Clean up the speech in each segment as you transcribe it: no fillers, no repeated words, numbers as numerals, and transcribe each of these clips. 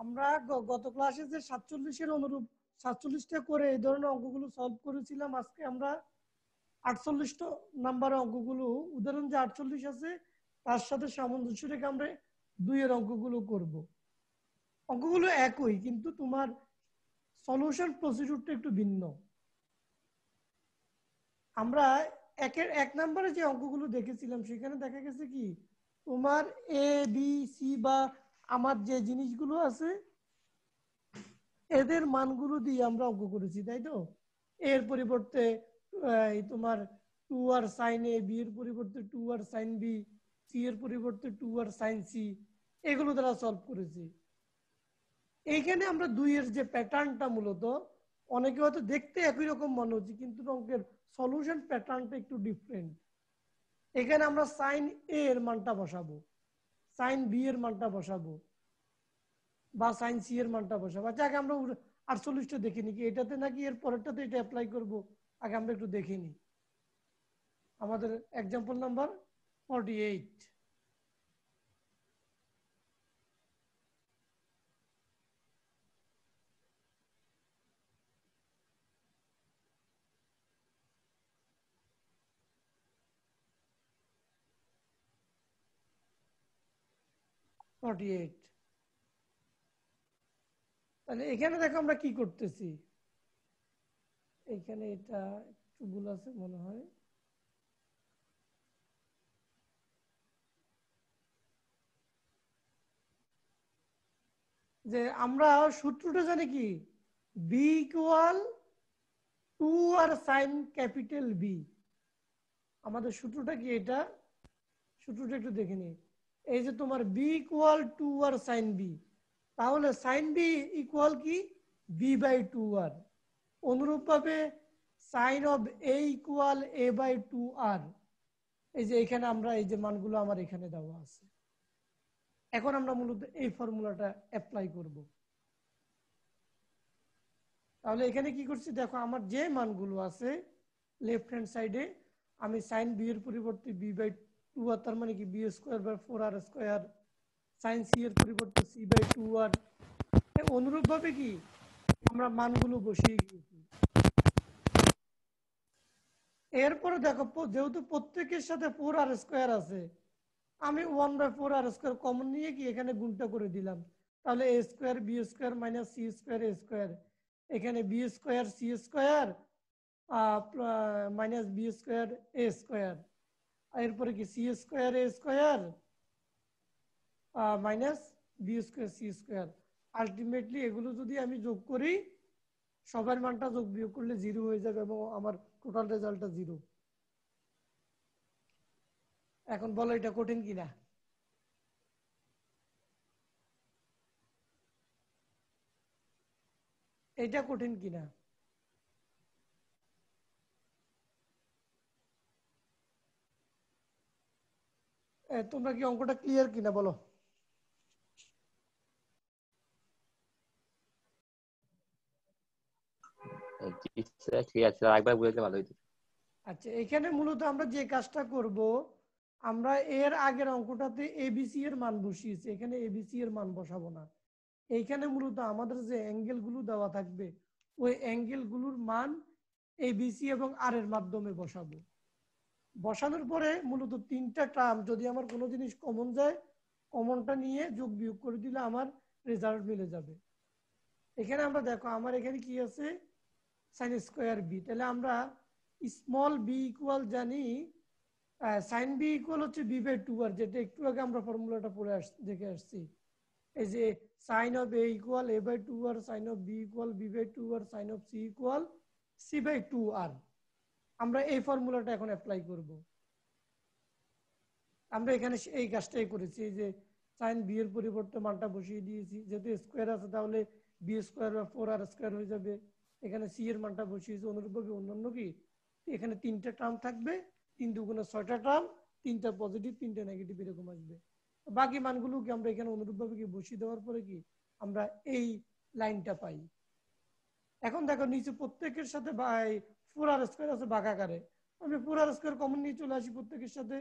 আমরা গত ক্লাসে যে 47 এর অনুরূপ 47টা করে এই ধরনের অঙ্কগুলো সলভ করেছিলাম। আজকে আমরা 48 নাম্বার অঙ্কগুলো, উদাহরণ যে 48 আছে তার সাথে সামঞ্জস্য রেখে আমরা 2 এর অঙ্কগুলো করব। অঙ্কগুলো একই, কিন্তু তোমার সলিউশন প্রসিডিউরটা একটু ভিন্ন। আমরা এক নম্বরে যে অঙ্কগুলো দেখেছিলাম সেখানে দেখা গেছে কি তোমার এ বি সি বা আমার যে জিনিসগুলো আছে এদের মানগুলো দিয়ে আমরা অঙ্ক করেছি, তাই তো? এর পরিবর্তে তোমার 2 আর সাইন এ, বি এর পরিবর্তে 2 আর সাইন বি, সি এর পরিবর্তে 2 আর সাইন সি, এগুলো দ্বারা সলভ করেছি। এইখানে আমরা 2 এর যে প্যাটার্নটা, মূলত অনেকে হয়তো দেখতে একই রকম মনে হচ্ছে কিন্তু অঙ্কের সলিউশন প্যাটার্নটা একটু ডিফারেন্ট। এখানে আমরা সাইন এ এর মানটা বসাবো, সাইন বি এর মানটা বসাবো, বা সাইন সি এর মানটা বসাবো। আচ্ছা, আগে আমরা 48টা দেখে নিই, এটাতে নাকি এর পরেরটাতে এটা অ্যাপ্লাই করব। আগে আমরা একটু দেখে নিই আমাদের এক্সাম্পল নাম্বার 48। তাহলে এখানে দেখো আমরা কি করতেছি। এখানে এটা একটু ভুল আছে মনে হয়। যে আমরা সূত্রটা জানি কি, B equal 2 R sign capital B. আমাদের সূত্রটা কি এটা? সূত্রটা একটু দেখে নিই। এই যে তোমার B equal 2 R sine B, তাহলে সাইন বি ইকুয়াল কি বি বাই 2 আর। অনুরূপভাবে sine of A equal A by 2 R. এই যে এখানে আমরা এই যে মানগুলো আমার এখানে দেওয়া আছে। এখন আমরা মূলত এই ফর্মুলাটা অ্যাপ্লাই করব। তাহলে এখানে কি করছি দেখো, আমার যে মানগুলো আছে লেফট হ্যান্ড সাইডে আমি সাইন বি এর পরিবর্তে বি বাই 2 আর, তার মানে কি B square by 4 R square, sine C এর পরিবর্তে সি বাই 2 আর। অনুরূপ ভাবে কি আমরা মানগুলো বসিয়ে গিয়েছি। এরপরে দেখো, যেহেতু প্রত্যেকের সাথে 4 আর স্কোয়ার আছে, আমি 1 বাই 4 আর স্কোয়ার কমন নিয়ে কি এখানে গুণটা করে দিলাম। তাহলে A square B square minus C square A square, এখানে B square C square minus B square A square, এরপরে কি C square A square minus B square C square. Ultimately এগুলো যদি আমি যোগ করি, সবার মানটা যোগ বিয়োগ করলে 0 হয়ে যাবে এবং আমার টোটাল রেজাল্টটা 0। এখন বলো এটা কঠিন কিনা? এটা কঠিন কিনা? তোমরা কি অঙ্কটা ক্লিয়ার কিনা বলো? আচ্ছা, এখানে মূলত আমরা যে কাজটা করব, আমরা এর আগের অঙ্কটাতে এবিসি এর মান বসিয়েছি, এখানে এবিসি এর মান বসাবো না। এইখানে মূলত আমাদের যে অ্যাঙ্গেল গুলো দেওয়া থাকবে ওই অ্যাঙ্গেল গুলোর মান এবিসি এবং আর এর মাধ্যমে বসাবো। বসানোর পরে মূলত 3টা টার্ম যদি আমার কোনো জিনিস কমন যায়, কমনটা নিয়ে যোগ বিয়োগ করে দিলে আমার রেজাল্ট মিলে যাবে। এখানে আমরা দেখো আমার এখানে কি আছে, সাইন স্কোয়ার বি। তাহলে আমরা স্মল বি ইকুয়াল জানি সাইন বি ইকুয়াল হচ্ছে বি বাই 2 আর, যেটা একটু আগে আমরা ফর্মুলাটা পড়ে দেখে আসছি। এই যে sine of A equal A by 2 R, sine of B equal B by 2 R, sine of C equal C by 2 R. আমরা এই ফর্মুলাটা এখন অ্যাপ্লাই করব। আমরা এখানে এই কাজটাই করেছি, যে সাইন বি এর পরিবর্তে মানটা বসিয়ে দিয়েছি, যেহেতু স্কোয়ার আছে তাহলে বি স্কোয়ার বা 4 আর স্কোয়ার হয়ে যাবে। এখানে সি এর মানটা বসিয়েছি। অনুরূপভাবে অন্যান্য কি এখানে 3টা টার্ম থাকবে, 3 দুগুণে 6টা টার্ম, 3টা পজিটিভ 3টা নেগেটিভ এরকম আসবে। বাকি মানগুলো কি আমরা এখানে অনুরূপভাবে কি বসিয়ে দেওয়ার পরে কি আমরা এই লাইনটা পাই। এখন দেখো নিচে প্রত্যেকের সাথে 4 আর স্কোয়ার আছে ভাগাকারে, আমি 4 আর স্কোয়ার কমন নিয়ে চলে আসি প্রত্যেকের সাথে।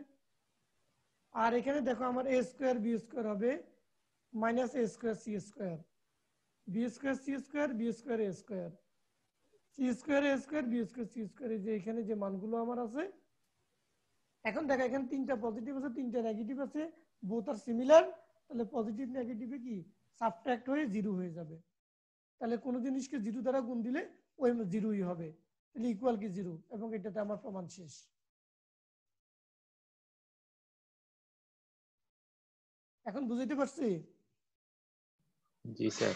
আর এখানে দেখো আমার এ স্কোয়ার বি স্কোয়ার হবে minus A square C square. B square C square B square A square C square A square B square C square, এই যে এখানে যে মানগুলো আমার আছে। এখন দেখো এখানে তিনটা পজিটিভ আছে তিনটা নেগেটিভ আছে, বোথ আর সিমিলার, তাহলে পজিটিভ নেগেটিভে কি সাবট্রাক্ট হয়ে জিরো হয়ে যাবে। তাহলে কোনো জিনিসকে জিরো দ্বারা গুণ দিলে ওই জিরোই হবে, তাহলে ইকুয়াল কি জিরো, এবং এটাতে আমার প্রমাণ শেষ। এখন বুঝতে পারছি? জি স্যার।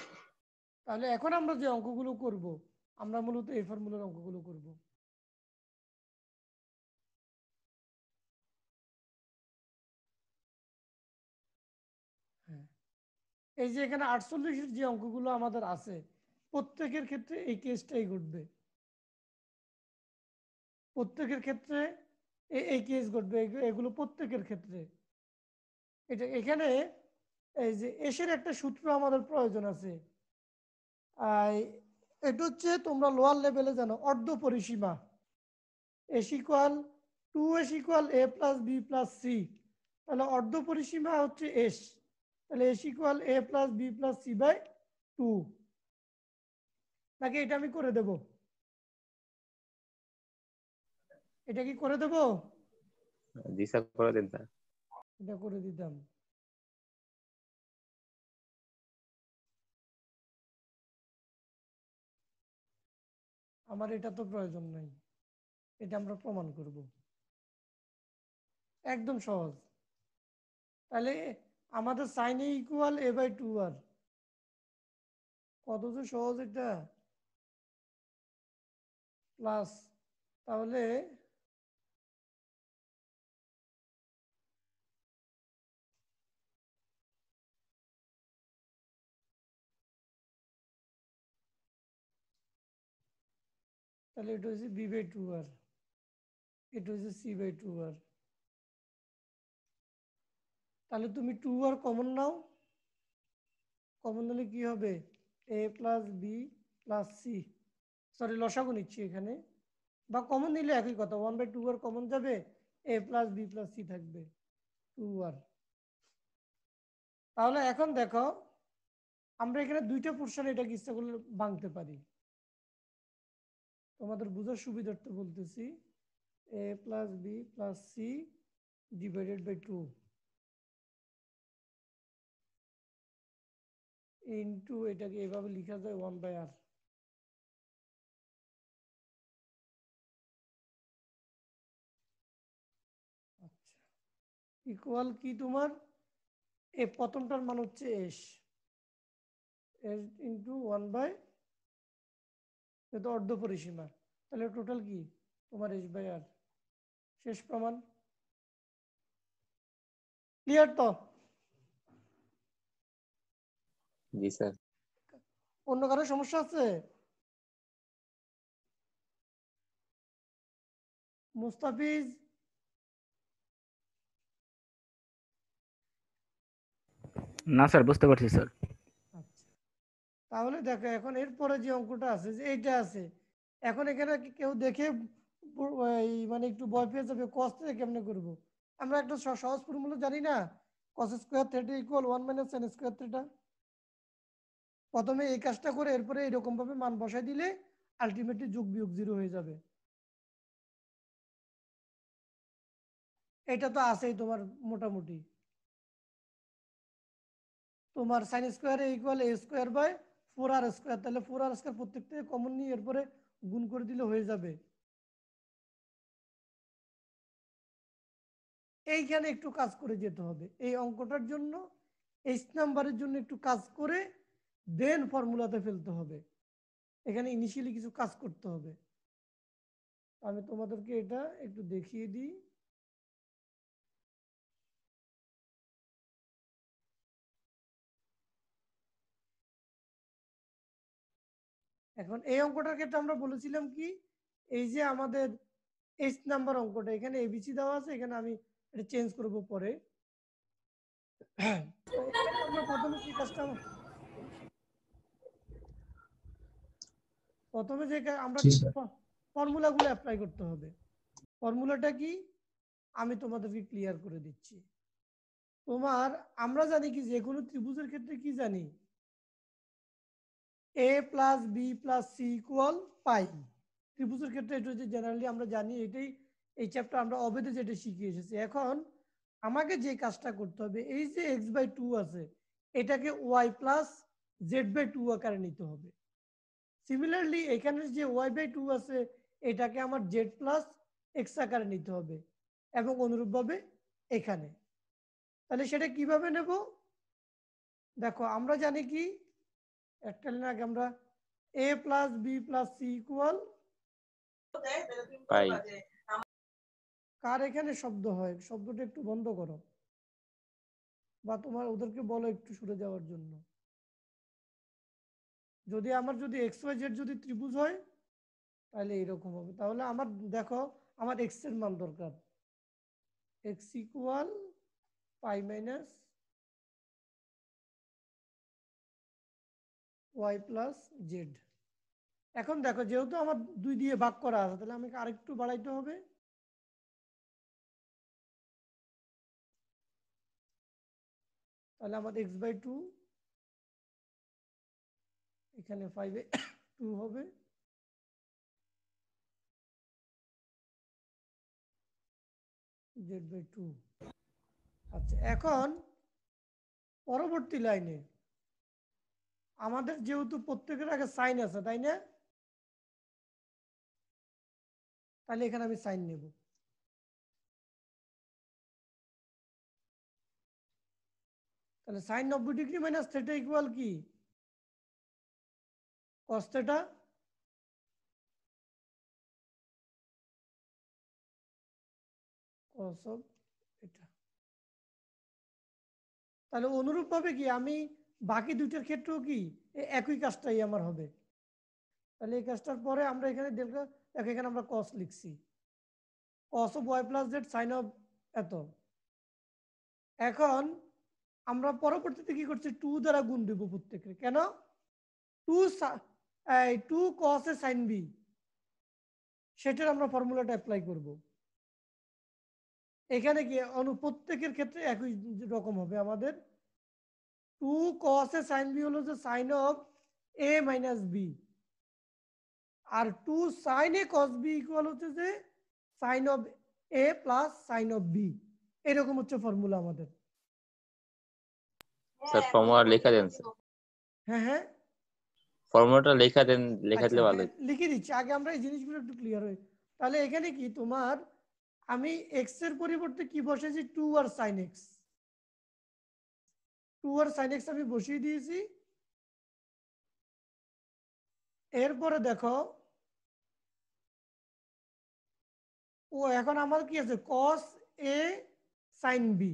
তাহলে এখন আমরা যে অঙ্কগুলো করব, আমরা মূলত এই ফর্মুলার অঙ্কগুলো করব। হ্যাঁ, এই যে এখানে 48-এর যে অঙ্কগুলো আমাদের আছে, প্রত্যেকের ক্ষেত্রে এই কেসটাই ঘটবে। প্রত্যেকের ক্ষেত্রে এই কেস ঘটবে, এগুলো প্রত্যেকের ক্ষেত্রে। এটা এখানে এই যে এসের একটা সূত্র আমাদের প্রয়োজন আছে। এটা হচ্ছে তোমরা লোয়ার লেভেলে জানো, অর্ধ পরিসীমা। S equal to S equal A plus B plus C, তাহলে অর্ধ পরিসীমা হচ্ছে এস, তাহলে S equal A plus B plus C by two. নাকি এটা আমি করে দেব? এটা কি করে দেব? জি স্যার, করে দেন স্যার। এটা করে দিতাম। আমার এটা তো প্রয়োজন নাই, এটা আমরা প্রমাণ করব, একদম সহজ। তাহলে আমাদের sine A equal A by two R, কত যে সহজ এটা, প্লাস, তাহলে তাহলে এটা হচ্ছে বি বাই টু আর, এটা হচ্ছে সি বাই টু আর। তাহলে তুমি টু আর কমন নাও, কমন নিলে কি হবে, A plus B plus C, sorry লসাগু নিচ্ছি এখানে, বা কমন নিলে একই কথা, one by two R common যাবে, A plus B plus C থাকবে টু আর। তাহলে এখন দেখো আমরা এখানে দুইটা পোর্শন এটাকে ইচ্ছা করলে ভাঙতে পারি, তোমাদের বোঝার সুবিধার্থে বলতেছি, A plus B plus C divided by two into, এটাকে এভাবে লেখা যায় ওয়ান বাই আর। আচ্ছা, ইকুয়াল কি তোমার, এ প্রথমটার মান হচ্ছে S, S into one by, এটা অর্ধ পরিসীমা, তাহলে টোটাল কি তোমার এস বাই আর। শেষ প্রমাণ। ক্লিয়ার তো? জি স্যার। অন্য কারো সমস্যা আছে? মুস্তাফিজ? না স্যার, বুঝতে পারছি স্যার। আচ্ছা, তাহলে দেখো এখন এরপরে যে অঙ্কটা আছে, যে এইটা আছে, এখন এখানে কেউ দেখে মানে একটু ভয় পেয়ে যাবে, কস থেকে কেমনে করবো। আমরা একটা সহজ ফর্মুলা জানি না, cos square theta equal one minus sine square theta. প্রথমে এই কাজটা করে এরপরে এরকম ভাবে মান বসাই দিলে আলটিমেটলি যোগ বিয়োগ জিরো হয়ে যাবে। এটা তো আছেই তোমার মোটামুটি। তোমার sine square equal A square by four R square, তাহলে ফোর আর স্কোয়ার প্রত্যেক থেকে কমন নিয়ে এরপরে গুণ করে দিলে হয়ে যাবে। এইখানে একটু কাজ করে যেতে হবে এই অঙ্কটার জন্য, এইচ নাম্বারের জন্য একটু কাজ করে দেন ফর্মুলাতে ফেলতে হবে। এখানে ইনিশিয়ালি কিছু কাজ করতে হবে, আমি তোমাদেরকে এটা একটু দেখিয়ে দিই। এখন এই অঙ্কটার ক্ষেত্রে আমরা বলেছিলাম কি, এই যে আমাদের এইচ নাম্বার অঙ্কটা, এখানে এবিসি দেওয়া আছে, এখানে আমি এটা চেঞ্জ করব পরে। তো এখানে আমরা প্রথমে যে কাজটা, প্রথমে যে আমরা কিছু ফর্মুলাগুলো অ্যাপ্লাই করতে হবে। ফর্মুলাটা কি আমি তোমাদেরকে ক্লিয়ার করে দিচ্ছি। তোমার আমরা জানি কি যে কোনো ত্রিভুজের ক্ষেত্রে কি জানি, A plus B plus C equal pi. ত্রিভুজের ক্ষেত্রে এটা হচ্ছে জেনারেলি আমরা জানি, এটাই এই চ্যাপ্টার আমরা অবেদে যেটা শিখে এসেছি। এখন আমাকে যে কাজটা করতে হবে, এই যে এক্স বাই টু আছে এটাকে Y plus Z by two আকারে নিতে হবে। সিমিলারলি এখানে যে ওয়াই বাই টু আছে এটাকে আমার জেড প্লাস এক্স আকারে নিতে হবে, এবং অনুরূপভাবে এখানে। তাহলে সেটা কিভাবে নেব? দেখো আমরা জানি কি, একটা লাইন আগে আমরা A plus B plus C equal pi. কার এখানে শব্দ হয়? শব্দটা একটু বন্ধ করো, বা তোমার ওদেরকে বলো একটু সরে যাওয়ার জন্য। যদি আমার যদি এক্স ওয়াই জেড যদি ত্রিভুজ হয় তাহলে এরকম হবে। তাহলে আমার দেখো আমার এক্স এর মান দরকার, X equal pi minus Y plus Z. এখন দেখো যেহেতু আমার 2 দিয়ে ভাগ করা আছে, তাহলে আমাকে আরেকটু বাড়াইতে হবে। তাহলে আমার এক্স বাই টু এখানে 5/2 হবে, জেড বাই টু। আচ্ছা, এখন পরবর্তী লাইনে আমাদের যেহেতু প্রত্যেকের আগে সাইন আছে, তাই না? তাহলে এখানে আমি সাইন নেব। তাহলে sine 90 degree minus theta equal কি? Cos theta. কস অফ এটা। তাহলে অনুরূপভাবে কি আমি বাকি দুইটার ক্ষেত্রেও কি একই কাজটাই আমার হবে। তাহলে এই কাজটার পরে আমরা এখানে দেখো এখানে আমরা কস লিখছি, cos of Y plus Z sine of এত। এখন আমরা পরবর্তীতে কি করছি, 2 দ্বারা গুণ দেব প্রত্যেকের। কেন? 2 কস এ সাইন বি, সেটার আমরা ফর্মুলাটা অ্যাপ্লাই করব। এখানে কি প্রত্যেকের ক্ষেত্রে একই রকম হবে আমাদের। 2 কস এ সাইন বি হলো যে sine of A minus B, আর 2 sine A cos B equal হচ্ছে যে sine of A plus sine of B. এরকম হচ্ছে ফর্মুলা আমাদের। স্যার ফর্মুলা লেখা দেন স্যার, হ্যাঁ হ্যাঁ, ফর্মুলাটা লেখা দেন, লেখা আচ্ছা দিলে ভালো হ্যাঁ, হতো। লিখে দিচ্ছি, আগে আমরা এই জিনিসগুলো একটু ক্লিয়ার হই। তাহলে এখানে কি তোমার আমি এক্স এর পরিবর্তে কি বসেছি, 2 R sine x. 2 R sine x আমি বসিয়ে দিয়েছি। এরপরে দেখো ও এখন আমার কি আছে, কস এ সাইন বি।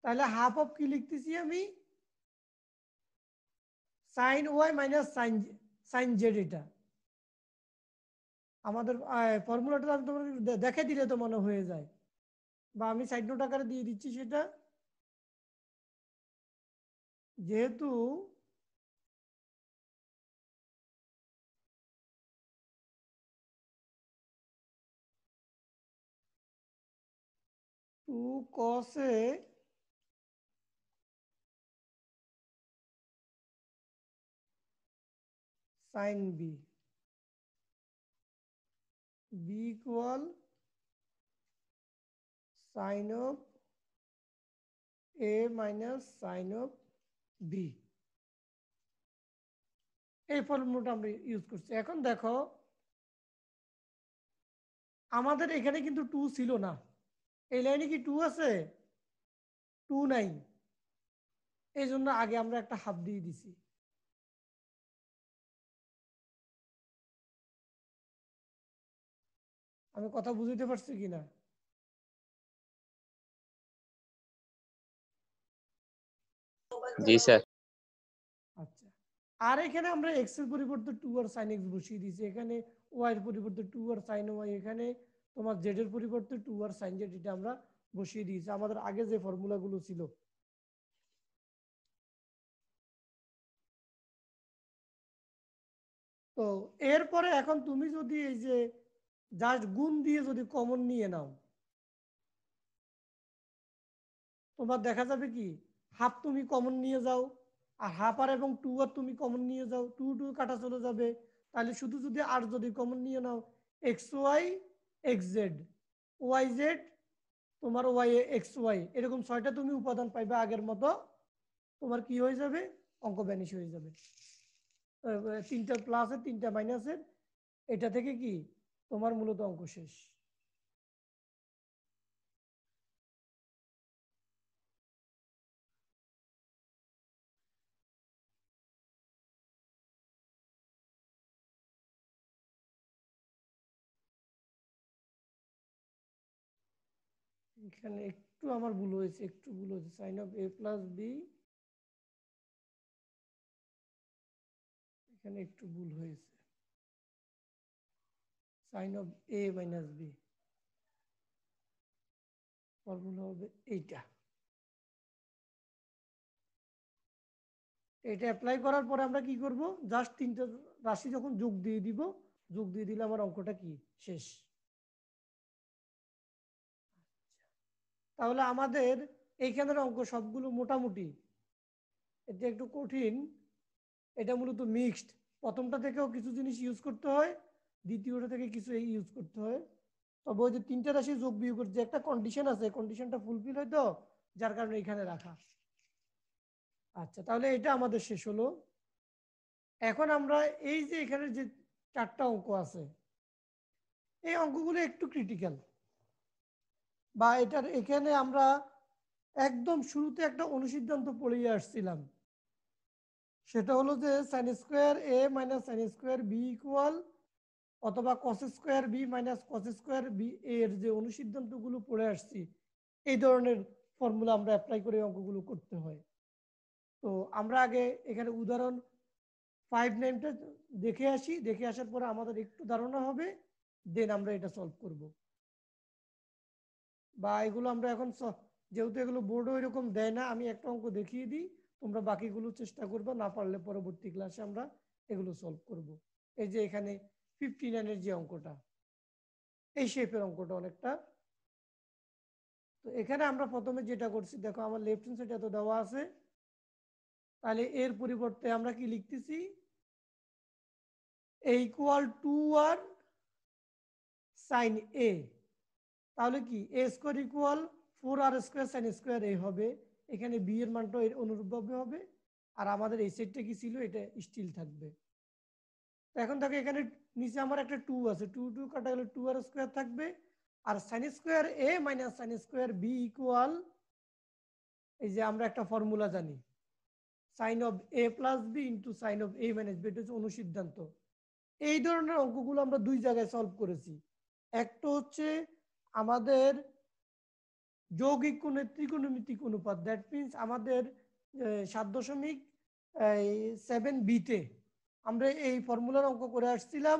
তাহলে হাফ অফ কি লিখতেছি আমি, sine Y minus sine sine Z. এটা আমাদের ফর্মুলাটা আমি তোমাকে দেখে দিলে তো মনে হয়ে যায়, বা আমি সাইড নোট আকারে দিয়ে দিচ্ছি সেটা। যেহেতু two cos A sine B, B equal sine of A minus sine of B. এই ফর্মুলাটা আমরা ইউজ করছি। এখন দেখো আমাদের এখানে কিন্তু 2 ছিল না, এই লাইনে কি 2 আছে? 2 নাই, এই জন্য আগে আমরা একটা হাফ দিয়ে দিছি। আমি কথা বুঝতে পারছি কিনা? জি স্যার। আচ্ছা, আর এখানে আমরা এক্স এর পরিবর্তে 2 আর সাইন এক্স বসিয়ে দিয়েছি, এখানে ওয়াই এর পরিবর্তে 2 আর সাইন ওয়াই, এখানে তোমার জেড এর পরিবর্তে 2 আর সাইন জেড, এটা আমরা বসিয়ে দিয়েছি আমাদের আগে যে ফর্মুলাগুলো ছিল। তো এরপরে এখন তুমি যদি এই যে জাস্ট গুণ দিয়ে যদি কমন নিয়ে নাও, তোমার দেখা যাবে কি হাফ তুমি কমন নিয়ে যাও, আর হাফ আর এবং 2 আর তুমি কমন নিয়ে যাও, 2 2 কাটা চলে যাবে, তাহলে শুধু যদি আর যদি কমন নিয়ে নাও X Y X Z, Y Z তোমার ওয়াই এক্স ওয়াই, এরকম 6টা তুমি উপাদান পাইবে আগের মতো, তোমার কি হয়ে যাবে, অঙ্ক ভ্যানিশ হয়ে যাবে। 3টা প্লাসের 3টা মাইনাসের, এটা থেকে কি তোমার মূলত অঙ্ক শেষ। এখানে একটু আমার ভুল হয়েছে, একটু ভুল হয়েছে, sine of A plus B, এখানে একটু ভুল হয়েছে, sine of A minus B, formula হবে এইটা। এটা অ্যাপ্লাই করার পরে আমরা কি করব, জাস্ট 3টা রাশি যখন যোগ দিয়ে দিব, যোগ দিয়ে দিলে আমার অঙ্কটা কি শেষ। তাহলে আমাদের এইখানের অঙ্ক সবগুলো মোটামুটি, এটা একটু কঠিন, এটা মূলত মিক্সড, প্রথমটা থেকেও কিছু জিনিস ইউজ করতে হয়, দ্বিতীয়টা থেকে কিছু ইউজ করতে হয়। তবে ওই যে 3টা রাশি যোগ বিয়োগের যে একটা কন্ডিশন আছে, কন্ডিশনটা ফুলফিল হয় তো, যার কারণে এখানে রাখা। আচ্ছা, তাহলে এটা আমাদের শেষ হলো। এখন আমরা এই যে এখানে যে 4টা অঙ্ক আছে, এই অঙ্কগুলো একটু ক্রিটিক্যাল, বা এটার এখানে আমরা একদম শুরুতে একটা অনুসিদ্ধান্ত পড়িয়ে আসছিলাম, সেটা হলো যে sine square A minus sine square B equal, অথবা cos square B minus cos square B এর যে অনুসিদ্ধান্তগুলো পড়ে আসছি, এই ধরনের ফর্মুলা আমরা অ্যাপ্লাই করে অঙ্কগুলো করতে হয়। তো আমরা আগে এখানে উদাহরণ 5 9টা দেখে আসি, দেখে আসার পরে আমাদের একটু ধারণা হবে, দেন আমরা এটা সলভ করব। বা এগুলো আমরা এখন যেহেতু এগুলো বোর্ডও এরকম দেয় না, আমি একটা অঙ্ক দেখিয়ে দিই, তোমরা বাকিগুলো চেষ্টা করবে, না পারলে পরবর্তী ক্লাসে আমরা এগুলো সলভ করব। এই যে এখানে 59-এর যে অঙ্কটা, এই শেপের অঙ্কটা অনেকটা। তো এখানে আমরা প্রথমে যেটা করছি, দেখো আমার লেফট হ্যান্ড সাইডে এত দেওয়া আছে, তাহলে এর পরিবর্তে আমরা কি লিখতেছি, এ ইকুয়াল 2 আর সাইন এ, তাহলে কি এ square equal 4 R square sign square এ হবে, এখানে বি এর মানটা এর অনুরূপভাবে হবে, আর আমাদের এই সেটটা কি ছিল, এটা স্টিল থাকবে। তো এখন দেখো এখানে নিচে আমার একটা 2 আছে, 2 2 কাটা গেলে 2 আর স্কোয়ার থাকবে, আর sine square A minus sine square B equal, এই যে আমরা একটা ফর্মুলা জানি, sine of A plus B into sine of A minus B, এটা হচ্ছে অনুসিদ্ধান্ত। এই ধরনের অঙ্কগুলো আমরা 2 জায়গায় সলভ করেছি। একটা হচ্ছে আমাদের যৌগিক কোণের ত্রিকোণমিতিক অনুপাত, দ্যাট মিনস আমাদের 7.7b-তে আমরা এই ফর্মুলার অঙ্ক করে আসছিলাম।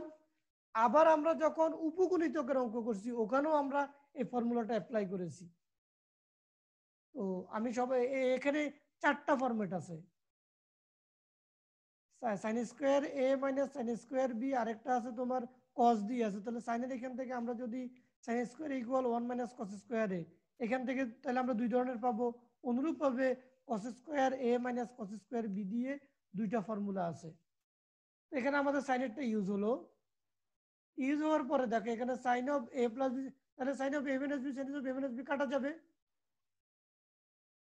আবার আমরা যখন উপগুণিতকের অঙ্ক করছি, ওখানেও আমরা এই ফর্মুলাটা অ্যাপ্লাই করেছি। তো আমি সবাই এখানে 4টা ফরম্যাট আছে, sign square A minus sine square B, আরেকটা আছে তোমার কস ডি আছে। তাহলে সাইনের এখান থেকে আমরা যদি sine square equal 1 minus cos square A, এখান থেকে তাহলে আমরা 2 ধরনের পাবো। অনুরূপভাবে cos square A minus cos square B দিয়ে 2টা ফর্মুলা আছে। এখানে আমাদের সাইনেরটা ইউজ হলো, ইউজ হওয়ার পরে দেখো এখানে sine of A plus B, তাহলে sine of A minus B, sine of A minus B কাটা যাবে,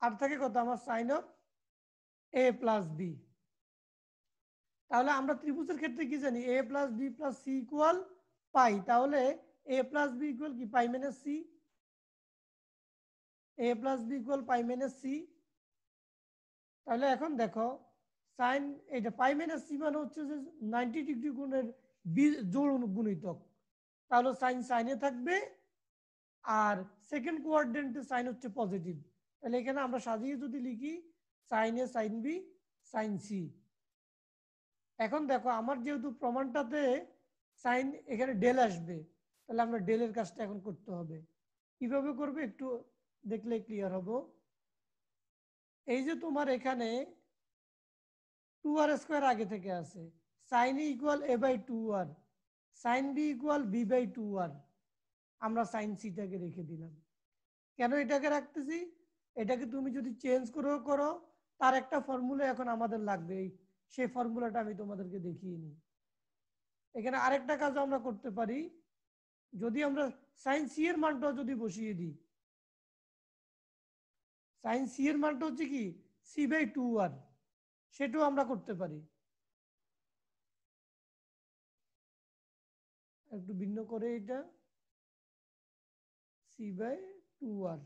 আর থাকে কত আমার sine of A plus B. তাহলে আমরা ত্রিভুজের ক্ষেত্রে কি জানি, A plus B plus C equal pi, তাহলে এ প্লাস বি ইকুয়াল কি pi minus C, A plus B equal pi minus C. তাহলে এখন দেখো সাইন, এটা পাই মাইনাস সি মানে হচ্ছে যে 90 ডিগ্রি কোণের জোড় গুণিতক, তাহলে সাইন সাইনে থাকবে, আর সেকেন্ড কোয়াড্রেন্টে সাইন হচ্ছে পজিটিভ। তাহলে এখানে আমরা সাজিয়ে যদি লিখি সাইন এ সাইন বি সাইন সি। এখন দেখো আমার যেহেতু প্রমাণটাতে সাইন এখানে ডেল আসবে, তাহলে আমরা ডেলের কাজটা এখন করতে হবে। কিভাবে করবে একটু দেখলে ক্লিয়ার হবো। এই যে তোমার এখানে 2 আর স্কোয়ার আগে থেকে আছে, sine equal A by 2 R, sine B equal B by 2 R, আমরা সাইন সিটাকে রেখে দিলাম। কেন এটাকে রাখতেছি, এটাকে তুমি যদি চেঞ্জ করো তার একটা ফর্মুলা এখন আমাদের লাগবে, সেই ফর্মুলাটা আমি তোমাদেরকে দেখিয়ে নিই। এখানে আরেকটা কাজ আমরা করতে পারি, যদি আমরা সাইন সি এর মানটা যদি বসিয়ে দিই, সাইন সি এর মানটা হচ্ছে কি c/2r, সেটাও আমরা করতে পারি। একটু ভিন্ন করে এটা c/2r।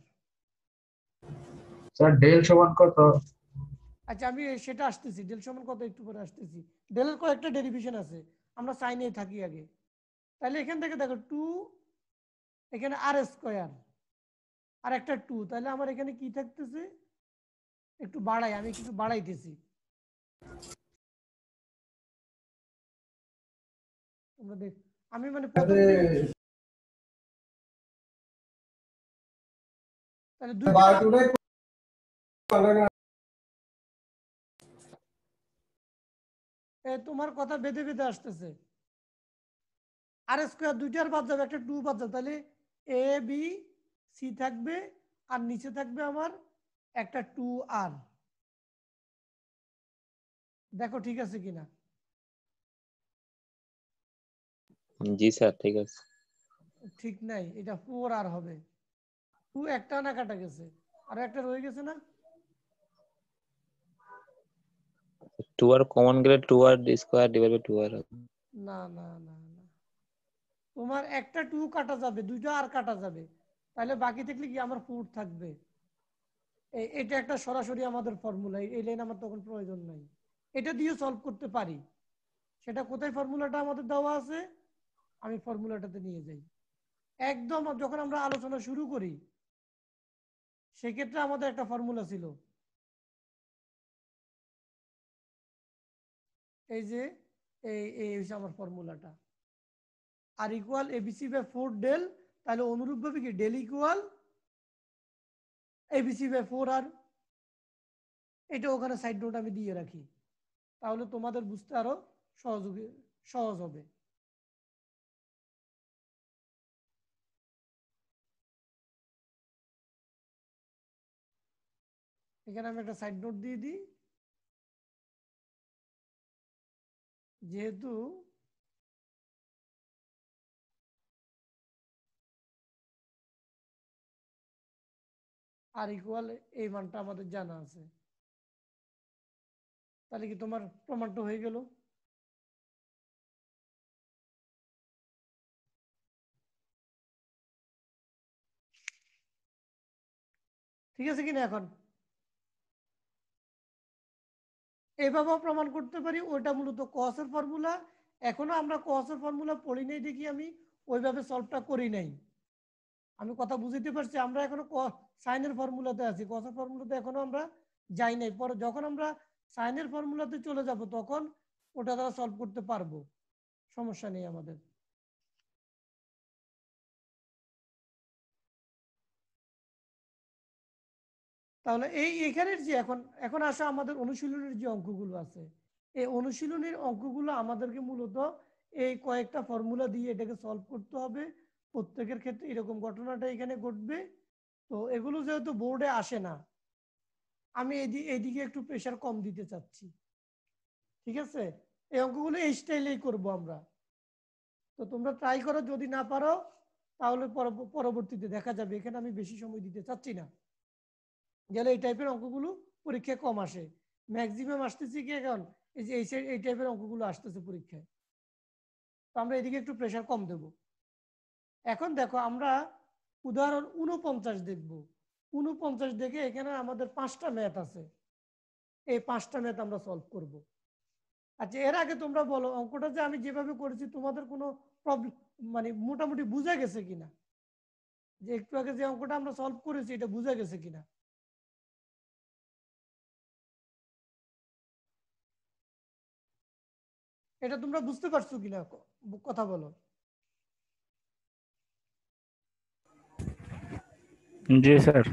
স্যার ডেল সমান কত? আচ্ছা আমি সেটা আসতেছি, ডেল সমান কত একটু পরে আসতেছি। ডেলের কয়েকটা ডেরিভেশন আছে, আমরা সাইনে থাকি আগে। তাহলে এখান থেকে দেখো 2, এখানে r², আর একটা 2, তাহলে আমার এখানে কি থাকতেছে, একটু বাড়াই, আমি কিছু বাড়াইতেছি। তোমরা দেখ, আমি মানে প্রথম থেকে তাহলে তোমার কথা বেঁধে বেঁধে আসতেছে। r² দুইটার বাদ যাবে, একটা 2 বাদ যাবে, তাহলে a b c থাকবে, আর নিচে থাকবে আমার একটা 2r। দেখো ঠিক আছে কিনা। জি স্যার ঠিক আছে। ঠিক নাই, এটা 4r হবে। 2 একটা না কাটা গেছে, আর একটা রয়ে গেছে না। 2r কমন গেলে 2r square divide by 2r হবে। না না না না, তোমার একটা 2 কাটা যাবে, দুইটা আর কাটা যাবে, তাহলে বাকি থাকলে কি আমার 4 থাকবে। এটা একটা সরাসরি আমাদের ফর্মুলা, এই লাইন আমার তখন প্রয়োজন নাই, এটা দিয়ে সলভ করতে পারি। সেটা কোথায় ফর্মুলাটা আমাদের দেওয়া আছে, আমি ফর্মুলাটাতে নিয়ে যাই। একদম যখন আমরা আলোচনা শুরু করি সেক্ষেত্রে আমাদের একটা ফর্মুলা ছিল, এই যে এই হচ্ছে আমার ফর্মুলাটা, আর ইকুয়াল ABC/4 ডেল, তাহলে অনুরূপভাবে কি ডেল ইকুয়াল ABC/4r। এটা ওখানে সাইড নোট আমি দিয়ে রাখি, তাহলে তোমাদের বুঝতে আরো সহজ হবে। এখানে আমি একটা সাইড নোট দিয়ে দিই, যেহেতু আর ইকুয়াল এই মানটা আমাদের জানা আছে, তাহলে কি তোমার প্রমাণটা হয়ে গেল। ঠিক আছে কিনা। এখন এইভাবেও প্রমাণ করতে পারি, ওইটা মূলত কসের ফর্মুলা। এখনো আমরা কসের ফর্মুলা পড়ি নাই দেখি আমি ওইভাবে সলভটা করি নাই। আমি কথা বুঝতে পারছি, আমরা এখনো সাইনের ফর্মুলাতে আছি, কসের ফর্মুলাতে এখনো আমরা যাই নাই। পরে যখন আমরা সাইনের ফর্মুলাতে চলে যাব তখন ওটা দ্বারা সলভ করতে পারবো, সমস্যা নেই আমাদের। তাহলে এখানের যে এখন এখন আসা আমাদের অনুশীলনের যে অঙ্কগুলো আছে, এই অনুশীলনের অঙ্কগুলো আমাদেরকে মূলত এই কয়েকটা ফর্মুলা দিয়ে এটাকে সলভ করতে হবে। প্রত্যেকের ক্ষেত্রে এরকম ঘটনাটা এখানে ঘটবে। তো এগুলো যেহেতু বোর্ডে আসে না, আমি এইদিকে একটু প্রেশার কম দিতে চাচ্ছি। ঠিক আছে, এই অঙ্কগুলো এই স্টাইলেই করবো আমরা। তো তোমরা ট্রাই করো, যদি না পারো তাহলে পরবর্তীতে দেখা যাবে। এখানে আমি বেশি সময় দিতে চাচ্ছি না, গেলে এই টাইপের অঙ্কগুলো পরীক্ষায় কম আসে। ম্যাক্সিমাম আসতেছে কি এখন এই যে এই টাইপের অঙ্কগুলো আসতেছে পরীক্ষায়, তো আমরা এদিকে একটু প্রেশার কম দেব। এখন দেখো আমরা উদাহরণ 49 দেখব। 49 দেখে এখানে আমাদের 5টা ম্যাথ আছে, এই 5টা ম্যাথ আমরা সলভ করব। আচ্ছা এর আগে তোমরা বলো, অঙ্কটা যে আমি যেভাবে করেছি তোমাদের কোনো প্রবলেম মানে মোটামুটি বুঝা গেছে কিনা, যে একটু আগে যে অঙ্কটা আমরা সলভ করেছি এটা বুঝা গেছে কিনা। এটা তোমরা বুঝতে পারছো কিনা, কথা বলো। জি স্যার।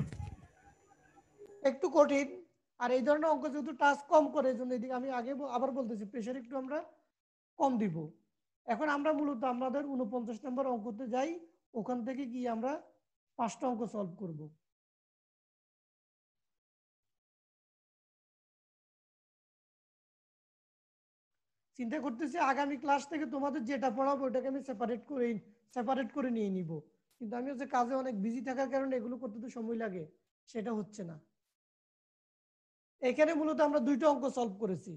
একটু কঠিন, আর এই ধরনের অঙ্ক যেহেতু টাস্ক কম করে, এই জন্য এদিকে আমি আগে আবার বলতেছি প্রেশার একটু আমরা কম দিব। এখন আমরা মূলত আমাদের 49 নম্বর অঙ্কতে যাই, ওখান থেকে গিয়ে আমরা 5টা অঙ্ক সলভ করব। চিন্তা করতেছি আগামী ক্লাস থেকে তোমাদের যেটা পড়াবো ওটাকে আমি সেপারেট করে নিয়ে নিব, কিন্তু আমি হচ্ছে কাজে অনেক বিজি থাকার কারণে এগুলো করতে তো সময় লাগে, সেটা হচ্ছে না। এখানে মূলত আমরা দুইটা অঙ্ক সলভ করেছি।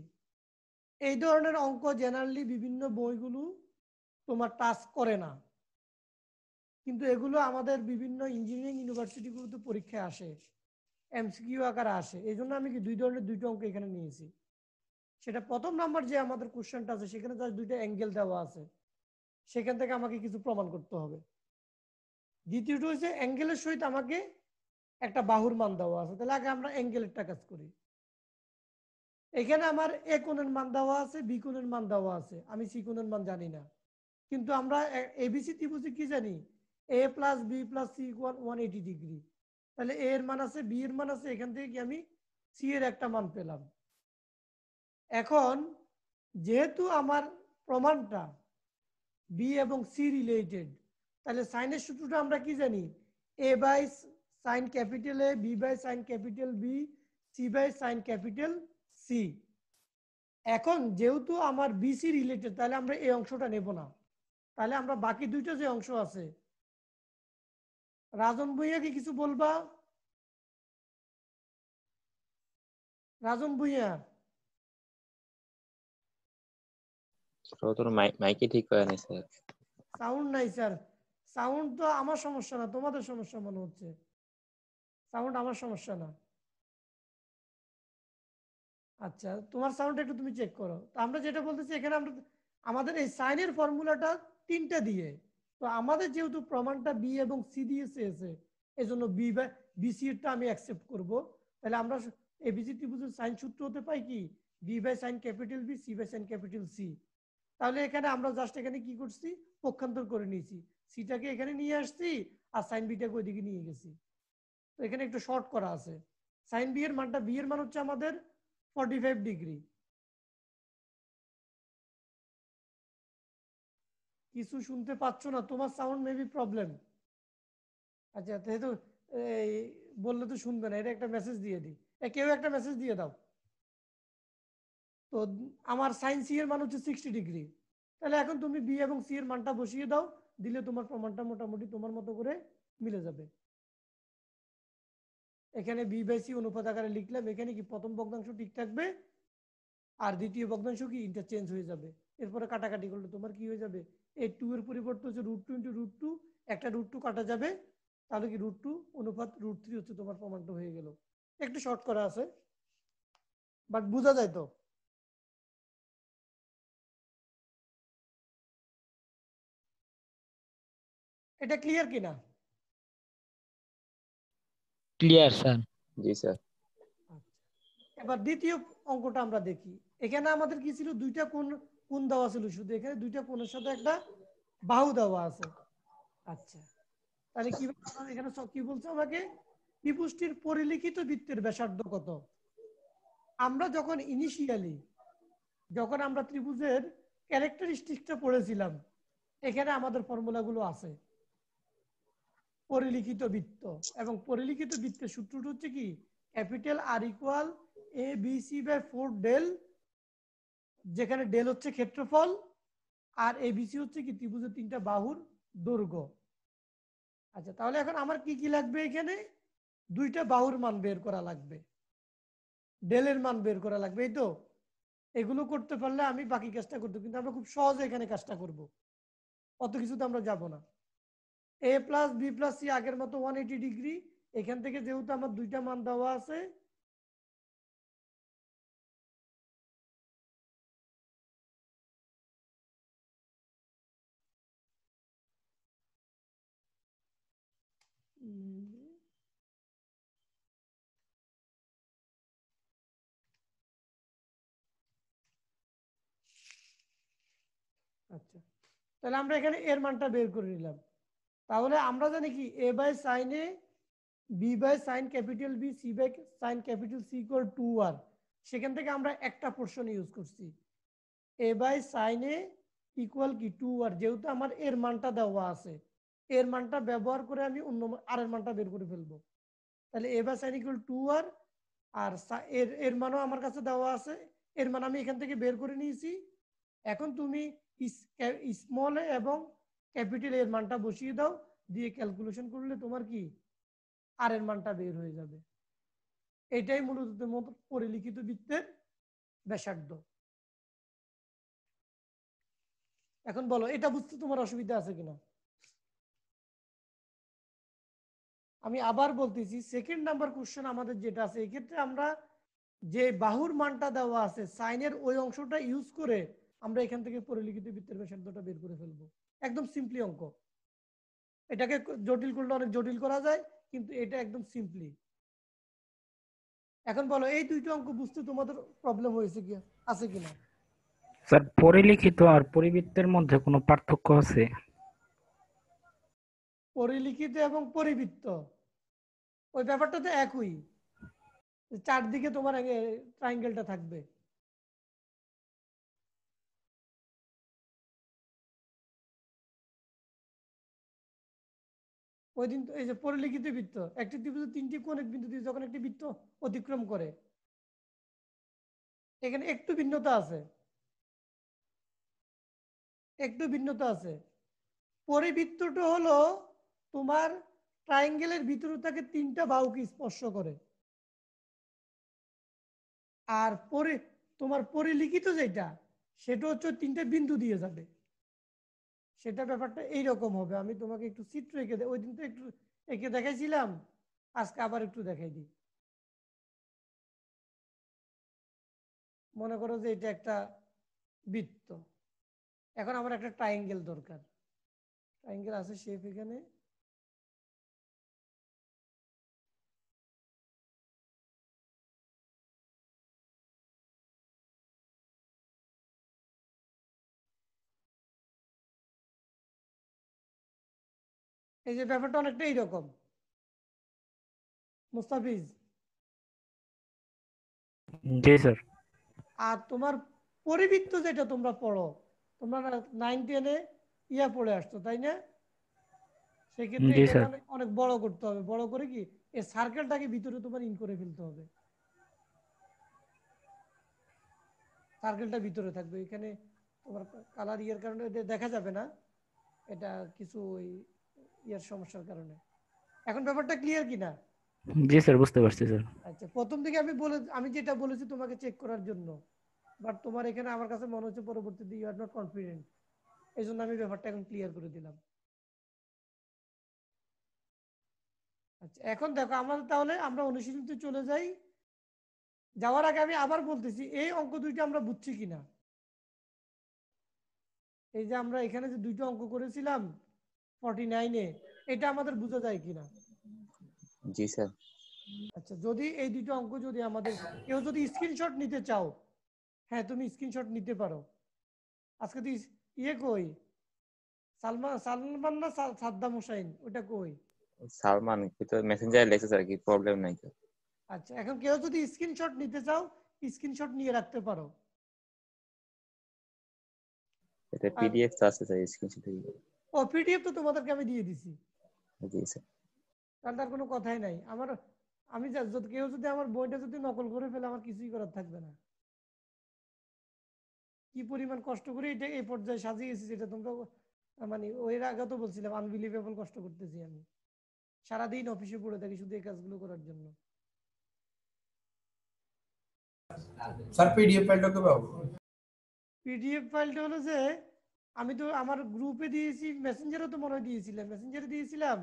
এই ধরনের অঙ্ক জেনারেলি বিভিন্ন বইগুলো তোমার টাচ করে না, কিন্তু এগুলো আমাদের বিভিন্ন ইঞ্জিনিয়ারিং ইউনিভার্সিটিগুলোতে পরীক্ষায় আসে, এমসিকিউ আকারে আসে। এই জন্য আমি কি দুই ধরনের দুইটা অঙ্ক এখানে নিয়েছি। সেটা প্রথম নাম্বার যে আমাদের কোশ্চেনটা আছে সেখানে জাস্ট দুইটা অ্যাঙ্গেল দেওয়া আছে, সেখান থেকে আমাকে কিছু প্রমাণ করতে হবে। দ্বিতীয়টা হচ্ছে অ্যাঙ্গেলের সহিত আমাকে একটা বাহুর মান দেওয়া আছে, তাহলে আগে আমরা অ্যাঙ্গেলেরটা কাজ করি। এখানে আমার এ কোণের মান দেওয়া আছে, বি কোণের মান দেওয়া আছে, আমি সি কোণের মান জানি না, কিন্তু আমরা এবিসি ত্রিভুজে কি জানি, A plus B plus C equal 180 degree. তাহলে এ এর মান আছে, বি এর মান আছে, এখান থেকে কি আমি সি এর একটা মান পেলাম। এখন যেহেতু আমার প্রমাণটা বি এবং সি রিলেটেড, তাহলে সাইনের সূত্রটা আমরা কি জানি, A by sine capital A, B by sine capital B, C by sine capital C. এখন যেহেতু আমার বিসি রিলেটেড, তাহলে আমরা এই অংশটা নেব না, তাহলে আমরা বাকি দুইটা যে অংশ আছে, রাজন ভুঁইয়া কি কিছু বলবা? রাজন ভুঁইয়া তোর মাইকে ঠিক করে নাই স্যার। সাউন্ড নাই স্যার। সাউন্ড তো আমার সমস্যা না, তোমাদের সমস্যা মনে হচ্ছে। সাউন্ড আমার সমস্যা না। আচ্ছা, তোমার সাউন্ড একটু তুমি চেক করো। তো আমরা যেটা বলতেছি এখানে আমরা আমাদের এই সাইনের ফর্মুলাটা তিনটা দিয়ে, তো আমাদের যেহেতু প্রমাণটা বি এবং সি দিয়ে চেয়েছে, এই জন্য বি বাই বিসি এরটা আমি অ্যাকসেপ্ট করব। তাহলে আমরা এবিসি ত্রিভুজের সাইন সূত্র হতে পাই কি, B by sine capital B, C by sine capital C. তাহলে এখানে আমরা জাস্ট এখানে কি করছি, পক্ষান্তর করে নিয়েছি, সিটাকে এখানে নিয়ে আসছি আর সাইন বিটাকে ওইদিকে নিয়ে গেছি। তো এখানে একটু শর্ট করা আছে। সাইন বি এর মানটা, বি এর মান হচ্ছে আমাদের 45 ডিগ্রি। কিছু শুনতে পাচ্ছ না, তোমার সাউন্ড মেবি প্রবলেম। আচ্ছা, যেহেতু এই বললে তো শুনবে না, এটা একটা মেসেজ দিয়ে দিই, কেউ একটা মেসেজ দিয়ে দাও। তো আমার সাইন সি এর মান হচ্ছে 60 ডিগ্রি। তাহলে এখন তুমি বি এবং সি এর মানটা বসিয়ে দাও, দিলে তোমার প্রমাণটা মোটামুটি তোমার মতো করে মিলে যাবে। এখানে বি বাই সি অনুপাত আকারে লিখলাম, এখানে কি প্রথম ভগ্নাংশ ঠিক থাকবে আর দ্বিতীয় ভগ্নাংশ কি ইন্টারচেঞ্জ হয়ে যাবে। এরপরে কাটাকাটি করলে তোমার কি হয়ে যাবে, এই 2 এর পরিবর্তে হচ্ছে √2 ইন্টু √2, একটা √2 কাটা যাবে, তাহলে কি √2 অনুপাত √3 হচ্ছে তোমার প্রমাণটা হয়ে গেল। একটু শর্ট করা আছে, বাট বোঝা যায় তো। এটা ক্লিয়ার কিনা? Clear sir. জি স্যার। এবার দ্বিতীয় অঙ্কটা আমরা দেখি। এখানে আমাদের কি ছিল, দুইটা কোণ দেওয়া ছিল, শুধু এখানে দুইটা কোণের সাথে একটা বাহু দেওয়া আছে। আচ্ছা, তাহলে কি এখানে কি বলছে আমাকে, ত্রিভুজটির পরিলিখিত বৃত্তের ব্যাসার্ধ কত। আমরা যখন ইনিশিয়ালি যখন আমরা ত্রিভুজের ক্যারেক্টারিস্টিকটা পড়েছিলাম, এখানে আমাদের ফর্মুলাগুলো আছে, পরিলিখিত বৃত্ত। এবং পরিলিখিত বৃত্তের সূত্রটা হচ্ছে কি, capital R equal A B C by 4 del, যেখানে ডেল হচ্ছে ক্ষেত্রফল আর এবিসি হচ্ছে কি ত্রিভুজের তিনটা বাহুর দৈর্ঘ্য। আচ্ছা, তাহলে এখন আমার কি কি লাগবে, এখানে দুইটা বাহুর মান বের করা লাগবে, ডেলের মান বের করা লাগবে, এই তো। এগুলো করতে পারলে আমি বাকি কাজটা করতে, কিন্তু আমরা খুব সহজে এখানে কাজটা করব, অত কিছুতে আমরা যাব না। এ প্লাস বি প্লাস সি আগের মতো 180 ডিগ্রি। এখান থেকে যেহেতু আমার দুইটা মান দেওয়া আছে, আচ্ছা, তাহলে আমরা এখানে এর মানটা বের করে নিলাম। তাহলে আমরা জানি কি, A by sine A, B by sine capital B, C by sine capital C equal 2r। সেখান থেকে আমরা একটা পোর্শন ইউজ করছি, A by sine A equal কি 2r, যেহেতু আমার এর মানটা দেওয়া আছে, এর মানটা ব্যবহার করে আমি অন্য আর এর মানটা বের করে ফেলবো। তাহলে এ বাই সাইন ইকুয়াল 2r, আর এর মানও আমার কাছে দেওয়া আছে, এর মান আমি এখান থেকে বের করে নিয়েছি। এখন তুমি স্মল এবং ক্যাপিটাল এর মানটা বসিয়ে দাও, দিয়ে ক্যালকুলেশন করলে তোমার কি আর এর মানটা বের হয়ে যাবে। এটাই মূলত পরিলিখিত বৃত্তের ব্যাসার্ধ। এখন বলো এটা বুঝতে তোমার অসুবিধা আছে কিনা। আমি আবার বলতেছি, সেকেন্ড নাম্বার কোশ্চেন আমাদের যেটা আছে, এই ক্ষেত্রে আমরা যে বাহুর মানটা দেওয়া আছে সাইনের ওই অংশটা ইউজ করে আমরা এখান থেকে পরিলিখিত বৃত্তের ব্যাসার্ধটা বের করে ফেলবো। একদম সিম্পলি অঙ্ক। এটাকে জটিল করলে অনেক জটিল করা যায়, কিন্তু এটা একদম সিম্পলি। এখন বলো এই দুইটা অঙ্ক বুঝতে তোমাদের প্রবলেম হয়েছে কি আছে কিনা। স্যার পরিলিখিত আর পরিবৃত্তের মধ্যে কোনো পার্থক্য আছে? পরিলিখিত এবং পরিবৃত্ত ওই ব্যাপারটা তো একই, চারদিকে তোমার ট্রায়াঙ্গেলটা থাকবে। ওই দিন এই যে পরিলিখিত বৃত্ত, একটি ত্রিভুজ তিনটি কোণের বিন্দু দিয়ে যখন একটি বৃত্ত অতিক্রম করে, এখানে একটু ভিন্নতা আছে, একটু ভিন্নতা আছে। পরিবৃত্তটা হলো তোমার ট্রায়াঙ্গেলের ভিতরে থাকে তিনটা বাহুকে স্পর্শ করে, আর তোমার পরিলিখিত যেটা সেটা হচ্ছে তিনটা বিন্দু দিয়ে যাবে। সেটা ব্যাপারটা এইরকম হবে। আমি তোমাকে একটু চিত্র এঁকে ওই দিন তো একটু এঁকে দেখাইছিলাম, আজকে আবার একটু দেখাই দিই। মনে করো যে এটা একটা বৃত্ত, এখন আমার একটা ট্রায়াঙ্গেল দরকার। ট্রায়াঙ্গেল আছে শেপ এখানে, এই যে ব্যাপারটা অনেকটা এইরকম মুস্তাফিজ। জি স্যার। আর তোমার পরিবৃত্ত যেটা তোমরা পড়ো, তোমরা 9-10-এ ইয়া পড়ে আসছো তাই না? সেক্ষেত্রে জি এটাকে স্যার। অনেক অনেক বড় করতে হবে, বড় করে কি এই সার্কেলটাকে ভিতরে তোমার ইন করে ফেলতে হবে। সার্কেলটা ভিতরে থাকবে, এখানে তোমার কালার ইয়ের কারণে এটা দেখা যাবে না, এটা কিছু ওই ইয়ার সমস্যার কারণে। এখন ব্যাপারটা ক্লিয়ার কিনা? জি স্যার, বুঝতে পারছি স্যার। আচ্ছা, প্রথম দিকে আমি যেটা বলেছি তোমাকে চেক করার জন্য, বাট তোমার এখানে আমার কাছে মনে হচ্ছে পরবর্তীতে ইউ আর নট কনফিডেন্ট, এই জন্য আমি ব্যাপারটা এখন ক্লিয়ার করে দিলাম। আচ্ছা, এখন দেখো আমাদের তাহলে আমরা অনুশীলনীতে চলে যাই। যাওয়ার আগে আমি আবার বলতেছি এই অঙ্ক দুইটা আমরা বুঝছি কিনা। এই যে আমরা এখানে যে দুইটা অঙ্ক করেছিলাম 49-এ, এটা আমাদের বোঝা যায় কিনা। জি স্যার। আচ্ছা, যদি এই দুটো অঙ্ক যদি আমাদের কেউ যদি স্ক্রিনশট নিতে চাও, হ্যাঁ তুমি স্ক্রিনশট নিতে পারো। আজকে তুই ইয়ে কই, সালমান না সাদ্দাম হোসাইন, ওটা কই? সালমান তো মেসেঞ্জারে লেখছে স্যার, কি প্রবলেম নাই তো। আচ্ছা, এখন কেউ যদি স্ক্রিনশট নিতে চাও স্ক্রিনশট নিয়ে রাখতে পারো। এটা আর পিডিএফ তো আছে স্যার, স্ক্রিনশট দিয়ে। ও পিডিএফ তো তোমাদেরকে আমি দিয়ে দিছি, জি স্যার। কারণ তার কোনো কথাই নাই। আমি কেউ যদি আমার বইটা যদি নকল করে ফেলে আমার কিছুই করার থাকবে না। কি পরিমাণ কষ্ট করে এটা এই পর্যায়ে সাজিয়েছি সেটা তোমরা মানে এর আগে তো বলছিলাম আনবিলিভেবল কষ্ট করতেছি আমি। সারাদিন অফিসে পড়ে থাকি শুধু এই কাজগুলো করার জন্য। স্যার পিডিএফ ফাইলটা কবে পাবো? পিডিএফ ফাইলটা হলো যে আমি তো আমার গ্রুপে দিয়েছি, মেসেঞ্জারও তো মনে হয় দিয়েছিলাম, মেসেঞ্জারে দিয়েছিলাম।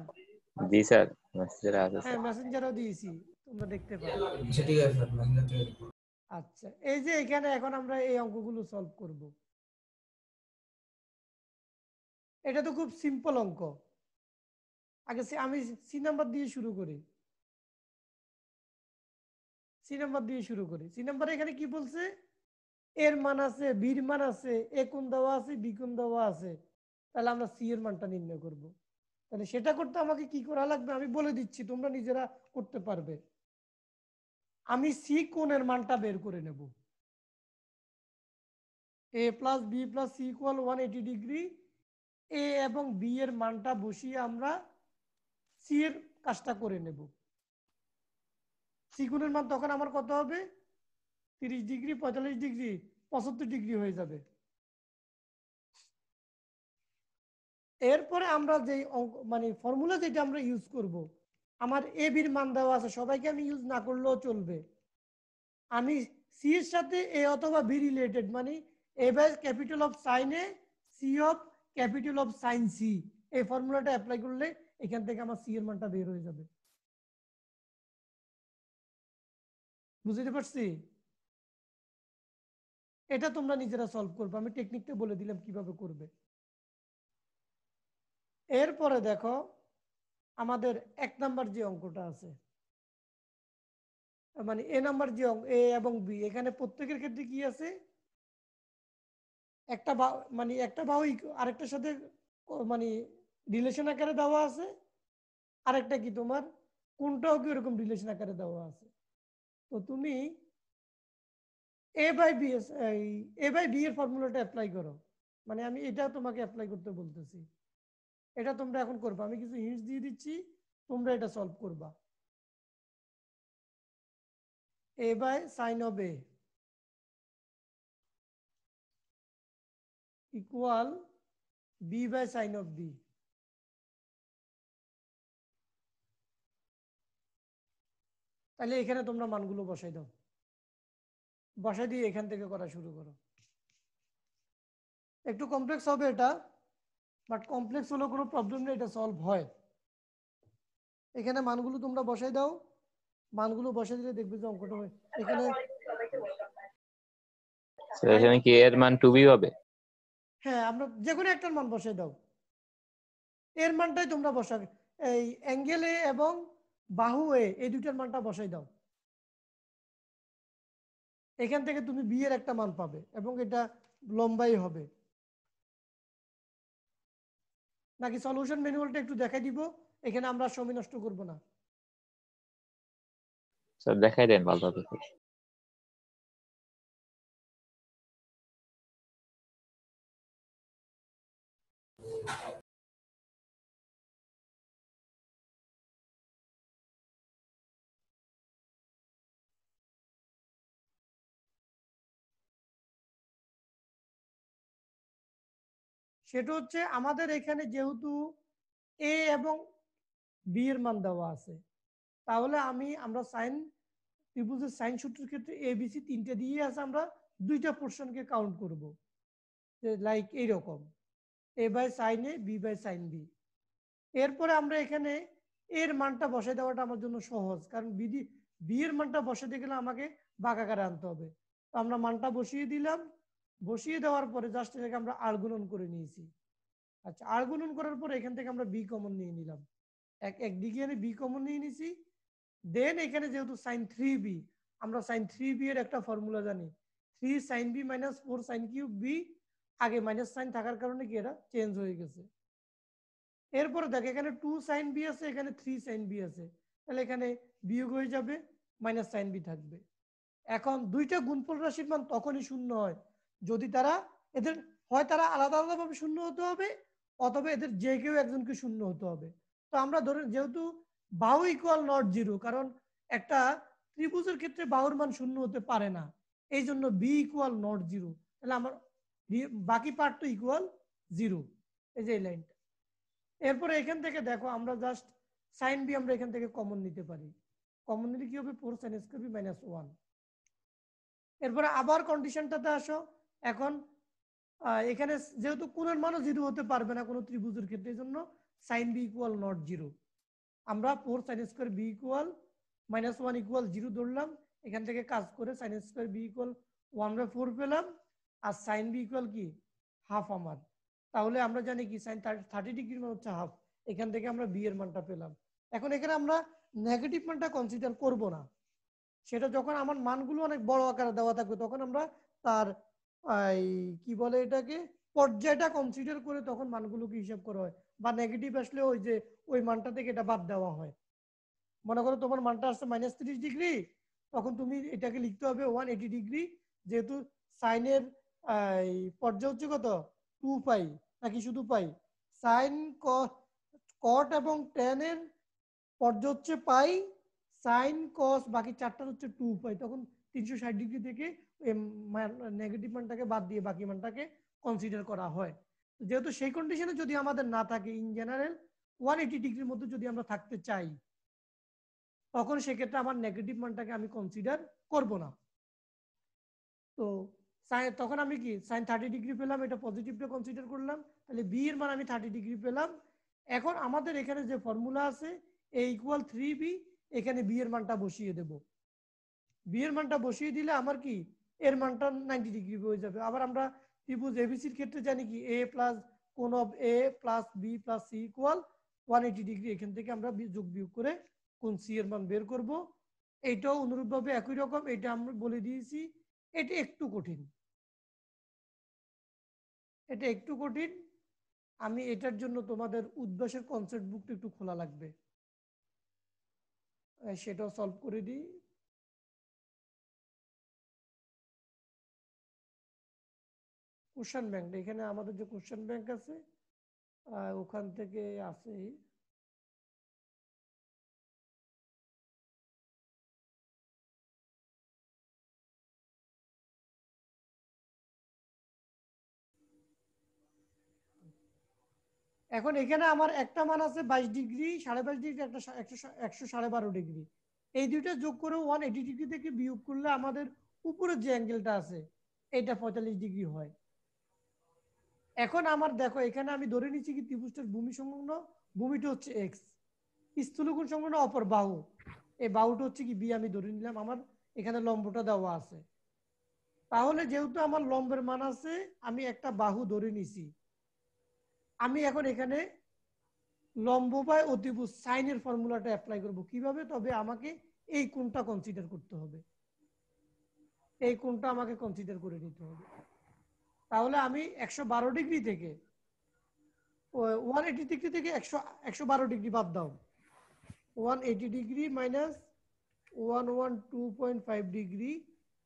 জি স্যার, মেসেঞ্জারে আছে হ্যাঁ স্যার। মেসেঞ্জারও দিয়েছি, তোমরা দেখতে পারো। আচ্ছা ঠিক আছে স্যার, মেসেঞ্জার। আচ্ছা, এই যে এখানে এখন আমরা এই অঙ্কগুলো সলভ করব। এটা তো খুব সিম্পল অঙ্ক। আগে আমি সি নাম্বার দিয়ে শুরু করি। সি নাম্বার দিয়ে শুরু করি। সি নাম্বার এখানে কি বলছে, এর মান আছে, বির মান আছে, এ কোণ দেওয়া আছে, বি কোণ দেওয়া আছে, তাহলে আমরা সি এর মানটা নির্ণয় করব। তাহলে সেটা করতে আমাকে কি করা লাগবে আমি বলে দিচ্ছি, তোমরা নিজেরা করতে পারবে। আমি সি কোণের মানটা বের করে নেব। A plus B plus C equal 180 degree. A এবং বি এর মানটা বসিয়ে আমরা সি এর কাজটা করে নেব। সি কোণের মান তখন আমার কত হবে, 30 ডিগ্রি, 45 ডিগ্রি, 75 ডিগ্রি হয়ে যাবে। এরপরে আমরা যে মানে ফর্মুলা যেটা আমরা ইউজ করব, আমার এ বির মান দেওয়া আছে, সবাইকে আমি ইউজ না করলেও চলবে। আমি সি এর সাথে এ অথবা বি রিলেটেড, মানে A by capital of sine A, C of capital of sine C, এই ফর্মুলাটা অ্যাপ্লাই করলে এখান থেকে আমার সি এর মানটা বের হয়ে যাবে। বুঝতে পারছি? এটা তোমরা নিজেরা সলভ করবে, আমি টেকনিকটা বলে দিলাম কিভাবে করবে। এরপরে দেখো আমাদের 1 নাম্বার যে অঙ্কটা আছে, মানে এ নাম্বার যে অঙ্ক, এ এবং বি, এখানে প্রত্যেকের ক্ষেত্রে কি আছে, একটা মানে একটা বাহু আরেকটার সাথে মানে রিলেশন আকারে দেওয়া আছে, আরেকটা কি তোমার কোনটাও কি এরকম রিলেশন আকারে দেওয়া আছে। তো তুমি এ বাই বি এর ফর্মুলাটা অ্যাপ্লাই করো, মানে আমি এটা তোমাকে অ্যাপ্লাই করতে বলতেছি, এটা তোমরা এখন করবা, আমি কিছু হিন্টস দিয়ে দিচ্ছি, তোমরা এটা সলভ করবা। A by sine of A equal B by sine of B. তাহলে এখানে তোমরা মানগুলো বসাই দাও, বসাই দিয়ে এখান থেকে করা শুরু করো। একটু কমপ্লেক্স হবে এটা, বাট কমপ্লেক্স হলেও কোনো প্রবলেম নেই, এটা সলভ হয়। এখানে মানগুলো তোমরা বসাই দাও, মানগুলো বসাই দিলে দেখবে যে অঙ্কটা হয়। এখানে এখানে কি এর মান 2b হবে? হ্যাঁ, আমরা যে কোনো একটার মান বসাই দাও, এর মানটাই তোমরা বসাও, এই অ্যাঙ্গেল এ এবং বাহু এ, এই দুইটার মানটা বসাই দাও। এখান থেকে তুমি বি এর একটা মান পাবে এবং এটা লম্বাই হবে। নাকি সলিউশন ম্যানুয়ালটা একটু দেখাই দিব, এখানে আমরা সময় নষ্ট করব না। স্যার দেখাই দেন ভালোভাবে। সেটা হচ্ছে আমাদের এখানে যেহেতু এ এবং বি এর মান দেওয়া আছে, তাহলে আমরা সাইন ত্রিভুজের সাইন সূত্রের ক্ষেত্রে এ বি সি তিনটে দিয়ে আছে, আমরা দুইটা পোর্শনকে কাউন্ট করব, যে লাইক এইরকম A by sine A, B by sine B. এরপরে আমরা এখানে এর মানটা বসাই দেওয়াটা আমার জন্য সহজ, কারণ বি এর মানটা বসাতে গেলে আমাকে ভাগাকারে আনতে হবে। তো আমরা মানটা বসিয়ে দিলাম, বসিয়ে দেওয়ার পরে জাস্ট এটাকে আমরা আর গুণন করে নিয়েছি। আচ্ছা, আর গুণন করার পরে এখান থেকে আমরা বি কমন নিয়ে নিলাম, একদিকে আমি বি কমন নিয়ে নিছি। দেন এখানে যেহেতু সাইন 3b, আমরা সাইন 3b এর একটা ফর্মুলা জানি, 3 sine B minus 4 sine cube B, আগে মাইনাস সাইন থাকার কারণে কি এটা চেঞ্জ হয়ে গেছে। এরপরে দেখ এখানে 2 সাইন বি আছে, এখানে 3 সাইন বি আছে, তাহলে এখানে বিয়োগ হয়ে যাবে, মাইনাস সাইন বি থাকবে। এখন দুইটা গুণফল রাশির মান তখনই শূন্য হয় যদি তারা এদের হয় তারা আলাদা আলাদা ভাবে শূন্য হতে হবে, অথবা এদের যে কেউ একজনকে শূন্য হতে হবে। তো আমরা ধরে যেহেতু বাহু ইকুয়াল নট জিরো, কারণ একটা ত্রিভুজের ক্ষেত্রে বাহুর মান শূন্য হতে পারে না, এই জন্য বি ইকুয়াল নট জিরো, তাহলে আমার বাকি পার্ট তো ইকুয়াল জিরো, এই যে এই লাইনটা। এরপরে এখান থেকে দেখো আমরা জাস্ট সাইন বি আমরা এখান থেকে কমন নিতে পারি, কমন নিলে কি হবে 4 সাইন স্কয়ার বি মাইনাস 1। এরপরে আবার কন্ডিশনটাতে আসো, এখন এখানে যেহেতু কোণের মানও জিরো হতে পারবে না কোনো ত্রিভুজের ক্ষেত্রে, এই জন্য sine B equal not zero, আমরা 4 sine square B equal minus 1 equal zero ধরলাম। এখান থেকে কাজ করে সাইন স্কয়ার বি ইকুয়াল 1/4 পেলাম, আর সাইন বি ইকুয়াল কি হাফ আমার। তাহলে আমরা জানি কি সাইন 30 ডিগ্রি মান হচ্ছে হাফ, এখান থেকে আমরা বি এর মানটা পেলাম। এখন এখানে আমরা নেগেটিভ মানটা কনসিডার করব না, সেটা যখন আমার মানগুলো অনেক বড় আকারে দেওয়া থাকবে তখন আমরা তার কি বলে এটাকে পর্যায়টা কনসিডার করে তখন মানগুলোকে হিসাব করা হয়, বা নেগেটিভ আসলে ওই যে ওই মানটা থেকে এটা বাদ দেওয়া হয়। মনে করো তোমার মানটা আসছে -30 ডিগ্রি, তখন তুমি এটাকে লিখতে হবে 180 ডিগ্রি, যেহেতু সাইনের পর্যায় হচ্ছে কত 2 পাই, নাকি শুধু পাই, সাইন কট এবং ট্যান এর পর্যায় হচ্ছে পাই, সাইন কস বাকি চারটার হচ্ছে 2 পাই, তখন 360 ডিগ্রি থেকে নেগেটিভ মানটাকে বাদ দিয়ে বাকি মানটাকে কনসিডার করা হয়। যেহেতু সেই কন্ডিশনে যদি আমাদের না থাকে, ইন জেনারেল 180 ডিগ্রির মধ্যে যদি আমরা থাকতে চাই, তখন সেক্ষেত্রে আমার নেগেটিভ মানটাকে আমি কনসিডার করব না। তো তখন আমি কি সাইন 30 ডিগ্রি পেলাম, এটা পজিটিভটা কনসিডার করলাম, তাহলে বি এর মান আমি 30 ডিগ্রি পেলাম। এখন আমাদের এখানে যে ফর্মুলা আছে a = 3b, এখানে বি এর মানটা বসিয়ে দেব। বি এর মানটা বসিয়ে দিলে আমার কি এর মানটা 90 ডিগ্রি হয়ে যাবে। আবার আমরা ত্রিভুজ এবিসির ক্ষেত্রে জানি কি a প্লাস কোণ of a plus b plus c = 180 degree. এখান থেকে আমরা যোগ বিয়োগ করে কোণ সি এর মান বের করব। এইটাও অনুরূপভাবে একই রকম, এটা আমরা বলে দিয়েছি। এটা একটু কঠিন, এটা একটু কঠিন। আমি এটার জন্য তোমাদের উদ্ভাসের কনসেপ্ট বুকটা একটু খোলা লাগবে, সেটাও সলভ করে দিই। কোশ্চেন ব্যাংক, এখানে আমাদের যে কোশ্চেন ব্যাংক আছে ওখান থেকে আছে। এখন এখানে আমার একটা মান আছে 22 ডিগ্রি, 22.5 ডিগ্রি, একটা 112 ডিগ্রি। এই দুইটা যোগ করে 180 ডিগ্রি থেকে বিয়োগ করলে আমাদের উপরে যে অ্যাঙ্গেলটা আছে এটা 45 ডিগ্রি হয়। এখন আমার দেখো এখানে আমি ধরে নিচ্ছি কি ত্রিভুজটার ভূমি সংলগ্ন, ভূমিটা হচ্ছে এক্স, স্থূলকোণ সংলগ্ন অপর বাহু, এই বাহুটা হচ্ছে কি বি, আমি ধরে নিলাম। আমার এখানে লম্বটা দেওয়া আছে, তাহলে যেহেতু আমার লম্বের মান আছে, আমি একটা বাহু ধরে নিছি। আমি এখন এখানে লম্ব বাই অতিভুজ সাইনের ফর্মুলাটা অ্যাপ্লাই করব কিভাবে? তবে আমাকে এই কোণটা কনসিডার করতে হবে, এই কোণটা আমাকে কনসিডার করে নিতে হবে। তাহলে আমি 112 ডিগ্রি থেকে 180 ডিগ্রি থেকে 112 ডিগ্রি বাদ দাও, 180 ডিগ্রি মাইনাস 112.5 ডিগ্রি,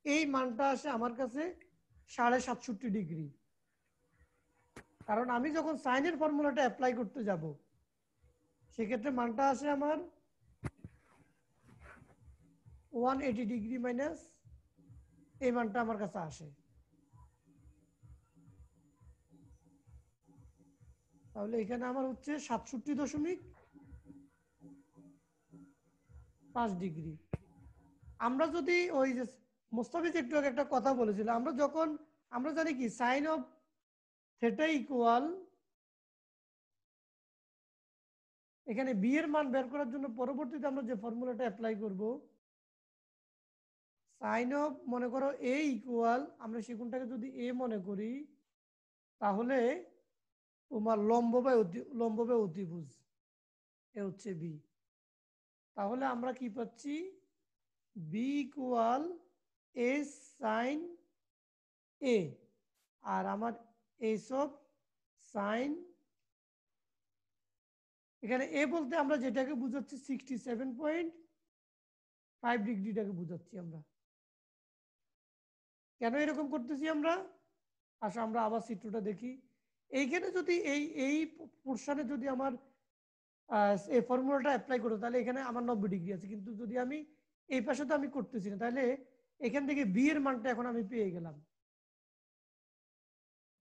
এই মানটা আসে আমার কাছে 67.5 ডিগ্রি। কারণ আমি যখন সাইনের ফর্মুলাটা অ্যাপ্লাই করতে যাব, সেক্ষেত্রে মানটা আসে আমার 180 ডিগ্রি মাইনাস এই মানটা আমার কাছে আসে। তাহলে এখানে আমার হচ্ছে 67.5 ডিগ্রি। আমরা যদি ওই যে মোস্তাফিজ একটু আগে একটা কথা বলেছিল, আমরা যখন আমরা জানি কি সাইন অফ থিটা ইকুয়াল, এখানে বি এর মান বের করার জন্য পরবর্তীতে আমরা যে ফর্মুলাটা অ্যাপ্লাই করব, সাইন অফ মনে করো এ ইকুয়াল, আমরা সেগুনটাকে যদি এ মনে করি, তাহলে তোমার লম্ব বাই অতিভুজ এ হচ্ছে বি। তাহলে আমরা কি পাচ্ছি, বি ইকুয়াল এস সাইন এ, আর আমার এস অফ সাইন, এখানে এ বলতে আমরা যেটাকে বুঝাচ্ছি 67.5 ডিগ্রিটাকে বুঝাচ্ছি আমরা। কেন এরকম করতেছি আমরা? আচ্ছা আমরা আবার চিত্রটা দেখি। এইখানে যদি এই পোর্শনে যদি আমার এই ফর্মুলাটা অ্যাপ্লাই করো, তাহলে এখানে আমার 90 ডিগ্রি আছে, কিন্তু যদি আমি এই পাশে তো আমি করতেছি না, তাহলে এখান থেকে বি এর মানটা এখন আমি পেয়ে গেলাম।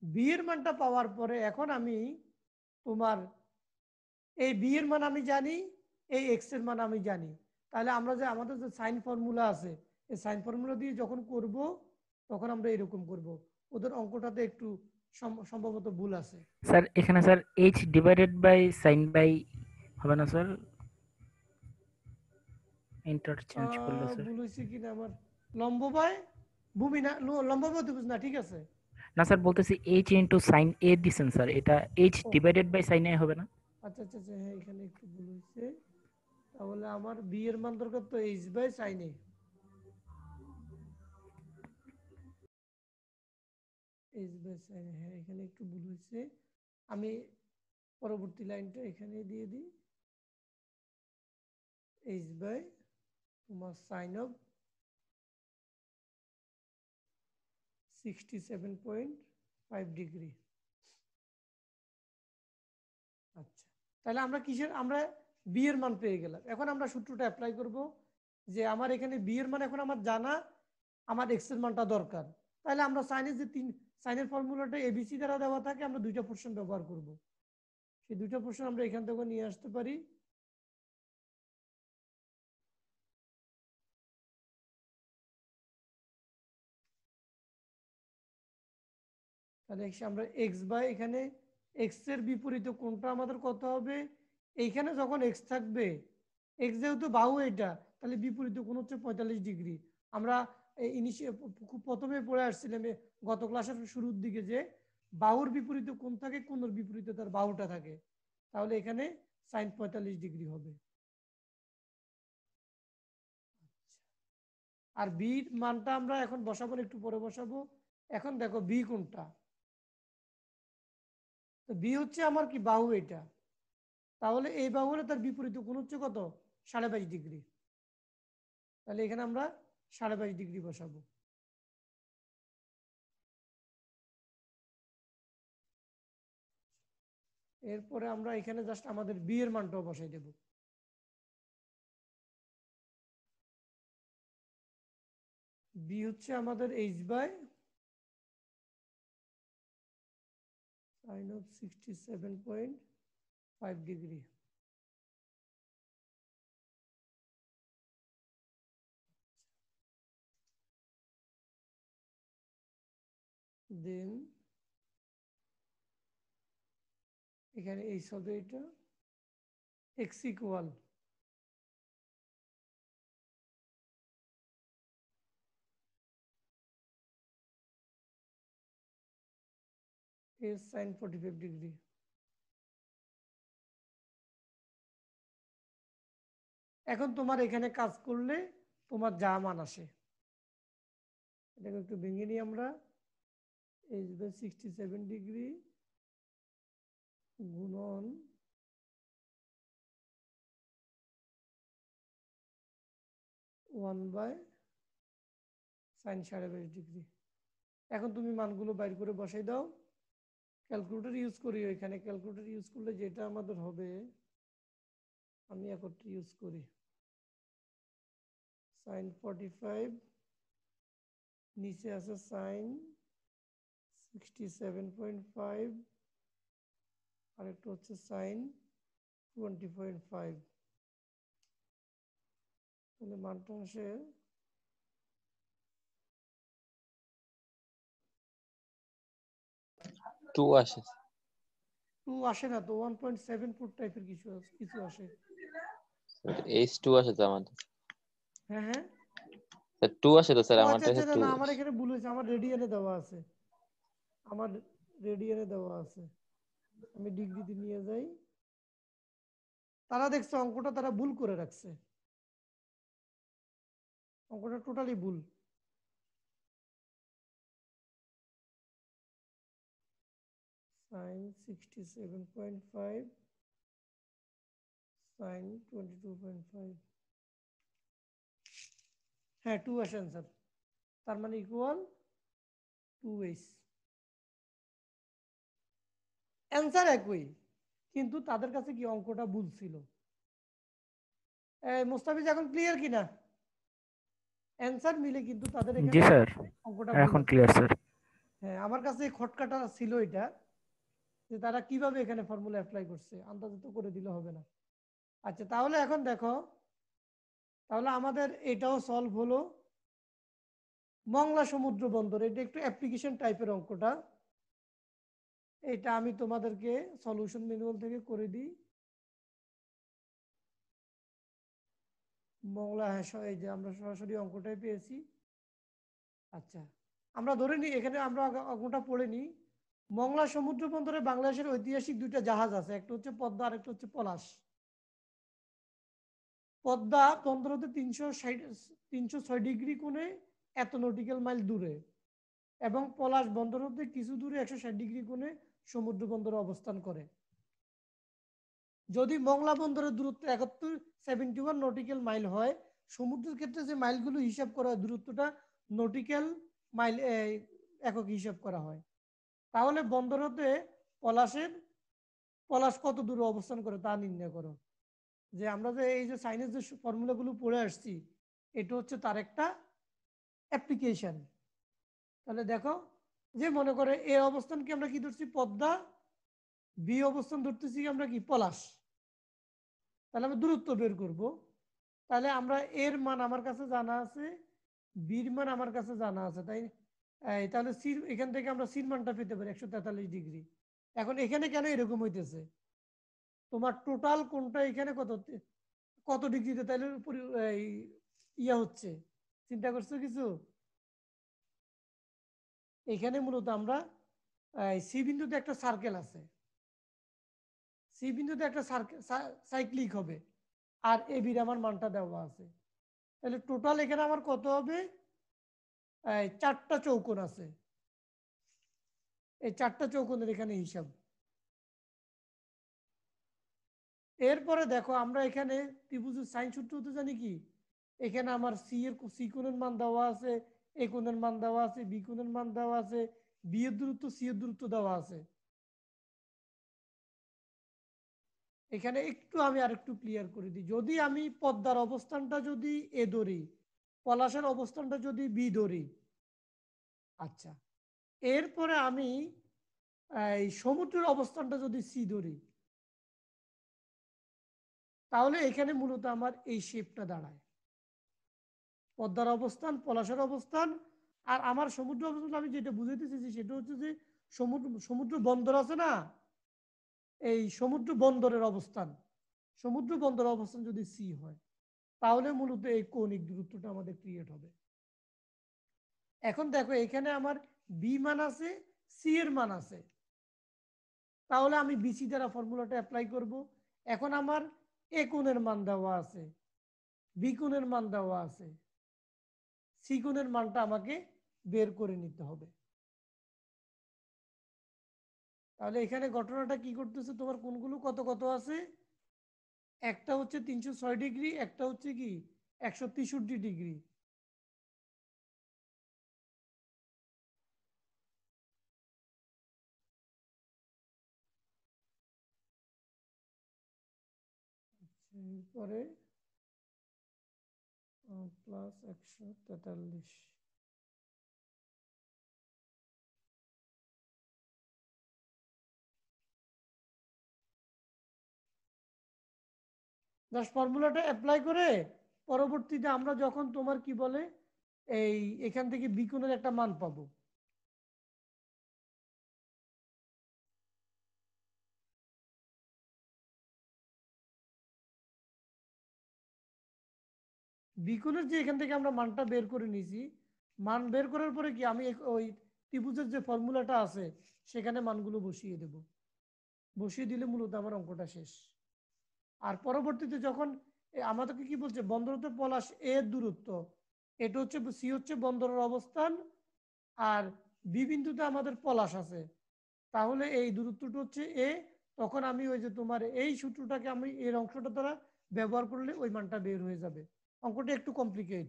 বি এর মানটা পাওয়ার পরে এখন আমি তোমার এই বি এর মান আমি জানি, এই এক্স এর মান আমি জানি, তাহলে আমরা যে আমাদের যে সাইন ফর্মুলা আছে, এই সাইন ফর্মুলা দিয়ে যখন করব তখন আমরা এরকম করব। ওদের অঙ্কটাতে একটু সম্ভবত ভুল আছে স্যার। এখানে sir h divided by sine by হবে না স্যার? ইন্টারচেঞ্জ করলে স্যার। ভুল হয়েছে কিনা আমার, লম্ব বাই ভূমি না, লম্ব বাই অতিভুজ না, ঠিক আছে। না স্যার, বলতেছি h ইনটু সাইন a দিছেন স্যার, এটা h divided by sine a হবে না? আচ্ছা আচ্ছা আচ্ছা, হ্যাঁ এখানে একটু ভুল হয়েছে। তাহলে আমার বি এর মান দরকার তো H by sine A, H by sine A, হ্যাঁ এখানে একটু ভুল হয়েছে। আমি পরবর্তী লাইনটা এখানে দিয়ে দিই, এইচ বাই তোমার সাইন অফ 67.5 ডিগ্রি। আচ্ছা, তাহলে আমরা কিসের, আমরা বি এর মান পেয়ে গেলাম। এখন আমরা সূত্রটা অ্যাপ্লাই করব যে আমার এখানে বি এর মান এখন আমার জানা, আমার এক্স এর মানটা দরকার, তাহলে আমরা সাইনের যে সাইনের ফর্মুলাটা এবিসি দ্বারা দেওয়া থাকে, আমরা দুইটা পোর্শন ব্যবহার করব। সেই দুইটা পোর্শন আমরা এখান থেকে নিয়ে আসতে পারি। তাহলে আমরা এক্স বাই এখানে এক্স এর বিপরীতে কোনটা আমাদের কত হবে, এইখানে যখন এক্স থাকবে, এক্স যেহেতু বাহু এটা, তাহলে বিপরীতে কোণ হচ্ছে 45 ডিগ্রি। আমরা খুব প্রথমে পড়ে আসছিলাম গত ক্লাসের শুরুর দিকে যে বাহুর বিপরীতে কোণ থাকে, কোণের বিপরীতে তার বাহুটা থাকে, তাহলে এখানে সাইন 45 ডিগ্রি হবে। আর বির মানটা আমরা এখন বসাবো না, একটু পরে বসাবো। এখন দেখো বি কোনটা, তো বি হচ্ছে আমার কি বাহু এটা, তাহলে এই বাহু হলে তার বিপরীতে কোণ হচ্ছে কত 22.5 ডিগ্রি। তাহলে এখানে আমরা 22.5 ডিগ্রি বসাবো। এরপরে আমরা এখানে জাস্ট আমাদের বি এর মানটাও বসাই দেব। বি হচ্ছে আমাদের H by sine of 67.5 degree. Then এখানে এইচ হবে এটা X equal S sine 45 degree. এখন তোমার এখানে কাজ করলে তোমার যা মান আসে, এটাকে একটু ভেঙে নিই আমরা। এইচ বাই 67 ডিগ্রি গুণন 1 বাই সাইন 22.5 ডিগ্রি। এখন তুমি মানগুলো বাইর করে বসাই দাও। ক্যালকুলেটর ইউজ করি, এখানে ক্যালকুলেটর ইউজ করলে যেটা আমাদের হবে, আমি একত্রে ইউজ করি সাইন 45, নিচে আছে সাইন 67.5, আরেকটা হচ্ছে সাইন 20.5। তাহলে মানটা আসে 2 আসে। 2 আসে না তো, 1.74 টাইপের কিছু আসে। H2 আসে তো আমাদের। হ্যাঁ হ্যাঁ, স্যার 2 আসে তো স্যার, ও আমার আচ্ছা কাছে আচ্ছা, 2। না আমার এখানে ভুল হয়েছে, আমার রেডিয়ানে দেওয়া আছে, আমার রেডিয়ানে দেওয়া আছে, আমি ডিগ্রিতে নিয়ে যাই। তারা দেখছে অঙ্কটা তারা ভুল করে রাখছে, অঙ্কটা টোটালি ভুল। সাইন 67.5 সাইন 22.5, হ্যাঁ 2 আসে অ্যান্সার, তার মানে ইকুয়াল 2h। অ্যান্সার একই, কিন্তু তাদের কাছে কি অঙ্কটা ভুল ছিল। মুস্তাফিজ এখন ক্লিয়ার কিনা? অ্যান্সার মিলে কিন্তু তাদের জি এখানে স্যার, অঙ্কটা ভুল এখন আছে। Clear sir. হ্যাঁ, আমার কাছে এই খটকাটা ছিল এটা, যে তারা কিভাবে এখানে ফর্মুলা অ্যাপ্লাই করছে, আন্দাজ তো করে দিলে হবে না। আচ্ছা, তাহলে এখন দেখো, তাহলে আমাদের এটাও সলভ হলো। মংলা সমুদ্র বন্দর, এটা একটু অ্যাপ্লিকেশন টাইপের অঙ্কটা, এটা আমি তোমাদেরকে সলিউশন ম্যানুয়াল থেকে করে দিই। মংলা, হ্যাঁ এই যে আমরা সরাসরি অঙ্কটাই পেয়েছি। আচ্ছা, আমরা ধরে নিই এখানে আমরা অঙ্কটা পড়ে নিই। মংলা সমুদ্র বন্দরে বাংলাদেশের ঐতিহাসিক দুইটা জাহাজ আছে, একটা হচ্ছে পদ্মা আর একটা হচ্ছে পলাশ। পদ্মা বন্দর হতে 306 ডিগ্রি কোণে এত নটিক্যাল মাইল দূরে, এবং পলাশ বন্দর হতে কিছু দূরে 160 ডিগ্রি কোণে সমুদ্র বন্দরে অবস্থান করে। যদি মংলা বন্দরের দূরত্ব 71 নটিক্যাল মাইল হয়, সমুদ্রের ক্ষেত্রে যে মাইলগুলো হিসাব করা হয় দূরত্বটা নটিক্যাল মাইল একক হিসাব করা হয়। তাহলে বন্দর হতে পলাশ কত দূরে অবস্থান করে তা নির্ণয় করো। যে আমরা যে এই যে সাইনের যে ফর্মুলাগুলো পড়ে আসছি, এটা হচ্ছে তার একটা অ্যাপ্লিকেশন। তাহলে দেখো যে মনে করে এ অবস্থানকে আমরা কি ধরছি পদ্মা, বি অবস্থান ধরতেছি আমরা কি পলাশ। তাহলে আমরা দূরত্ব বের করব। তাহলে আমরা এর মান আমার কাছে জানা আছে, বির মান আমার কাছে জানা আছে, তাই তাহলে সির এখান থেকে আমরা সির মানটা পেতে পারি 143 ডিগ্রি। এখন এখানে কেন এরকম হইতেছে, তোমার টোটাল কোনটা এখানে কত কত ডিগ্রিতে তাহলে ইয়া হচ্ছে, চিন্তা করছো কিছু? এখানে মূলত আমরা সি বিন্দুতে একটা সার্কেল আছে, সি বিন্দুতে একটা সাইক্লিক হবে, আর এ বির আমার মানটা দেওয়া আছে। তাহলে টোটাল এখানে আমার কত হবে, 4টা চৌকোন আছে, এই 4টা চৌকোনের এখানে হিসাব। এরপরে দেখো আমরা এখানে ত্রিভুজের সাইন সূত্র তো জানি কি, এখানে আমার সি কোণের মান দেওয়া আছে, এ কোণের মান দেওয়া আছে, বি কোণের মান দেওয়া আছে, বি এর দূরত্ব সি এর দূরত্ব দেওয়া আছে। এখানে একটু আমি আরেকটু ক্লিয়ার করে দিই, যদি আমি পদ্মার অবস্থানটা যদি এ ধরি, পলাশের অবস্থানটা যদি বি ধরি, আচ্ছা, এরপরে আমি এই সমুদ্রের অবস্থানটা যদি সি ধরি, তাহলে এখানে মূলত আমার এই শেপটা দাঁড়ায়, পদ্মার অবস্থান, পলাশের অবস্থান, আর আমার সমুদ্র অবস্থান। আমি যেটা বুঝাইতে চাইছি সেটা হচ্ছে যে সমুদ্র বন্দর আছে না, এই সমুদ্র বন্দরের অবস্থান, সমুদ্র বন্দরের অবস্থান যদি সি হয়, তাহলে মূলত এই কৌণিক দূরত্বটা আমাদের ক্রিয়েট হবে। এখন দেখো এখানে আমার বি মান আছে, সি এর মান আছে, তাহলে আমি বিসি দ্বারা ফর্মুলাটা অ্যাপ্লাই করব। এখন আমার এ কোণের মান দেওয়া আছে, বি কোণের মান দেওয়া আছে, সি কোণের মানটা আমাকে বের করে নিতে হবে। তাহলে এখানে ঘটনাটা কি করতেছে, তোমার কোণগুলো কত কত আছে, একটা হচ্ছে 306 ডিগ্রি, একটা হচ্ছে কি 163 ডিগ্রি। এরপরে প্লাস 143। জাস্ট ফর্মুলাটা অ্যাপ্লাই করে পরবর্তীতে আমরা যখন তোমার কি বলে এই এখান থেকে বিকোণের একটা মান পাবো, বিকোণের যে এখান থেকে আমরা মানটা বের করে নিয়েছি, মান বের করার পরে কি আমি ওই ত্রিভুজের যে ফর্মুলাটা আছে সেখানে মানগুলো বসিয়ে দেব, বসিয়ে দিলে মূলত আমার অঙ্কটা শেষ। আর পরবর্তীতে যখন আমাদেরকে কি বলছে, বন্দর হতে পলাশ এর দূরত্ব, এটা হচ্ছে সি হচ্ছে বন্দরের অবস্থান, আর বি বিন্দুতে আমাদের পলাশ আছে, তাহলে এই দূরত্বটা হচ্ছে এ। তখন আমি ওই যে তোমার এই সূত্রটাকে আমি এর অংশটা দ্বারা ব্যবহার করলে ওই মানটা বের হয়ে যাবে। অঙ্কটা একটু কমপ্লিকেট,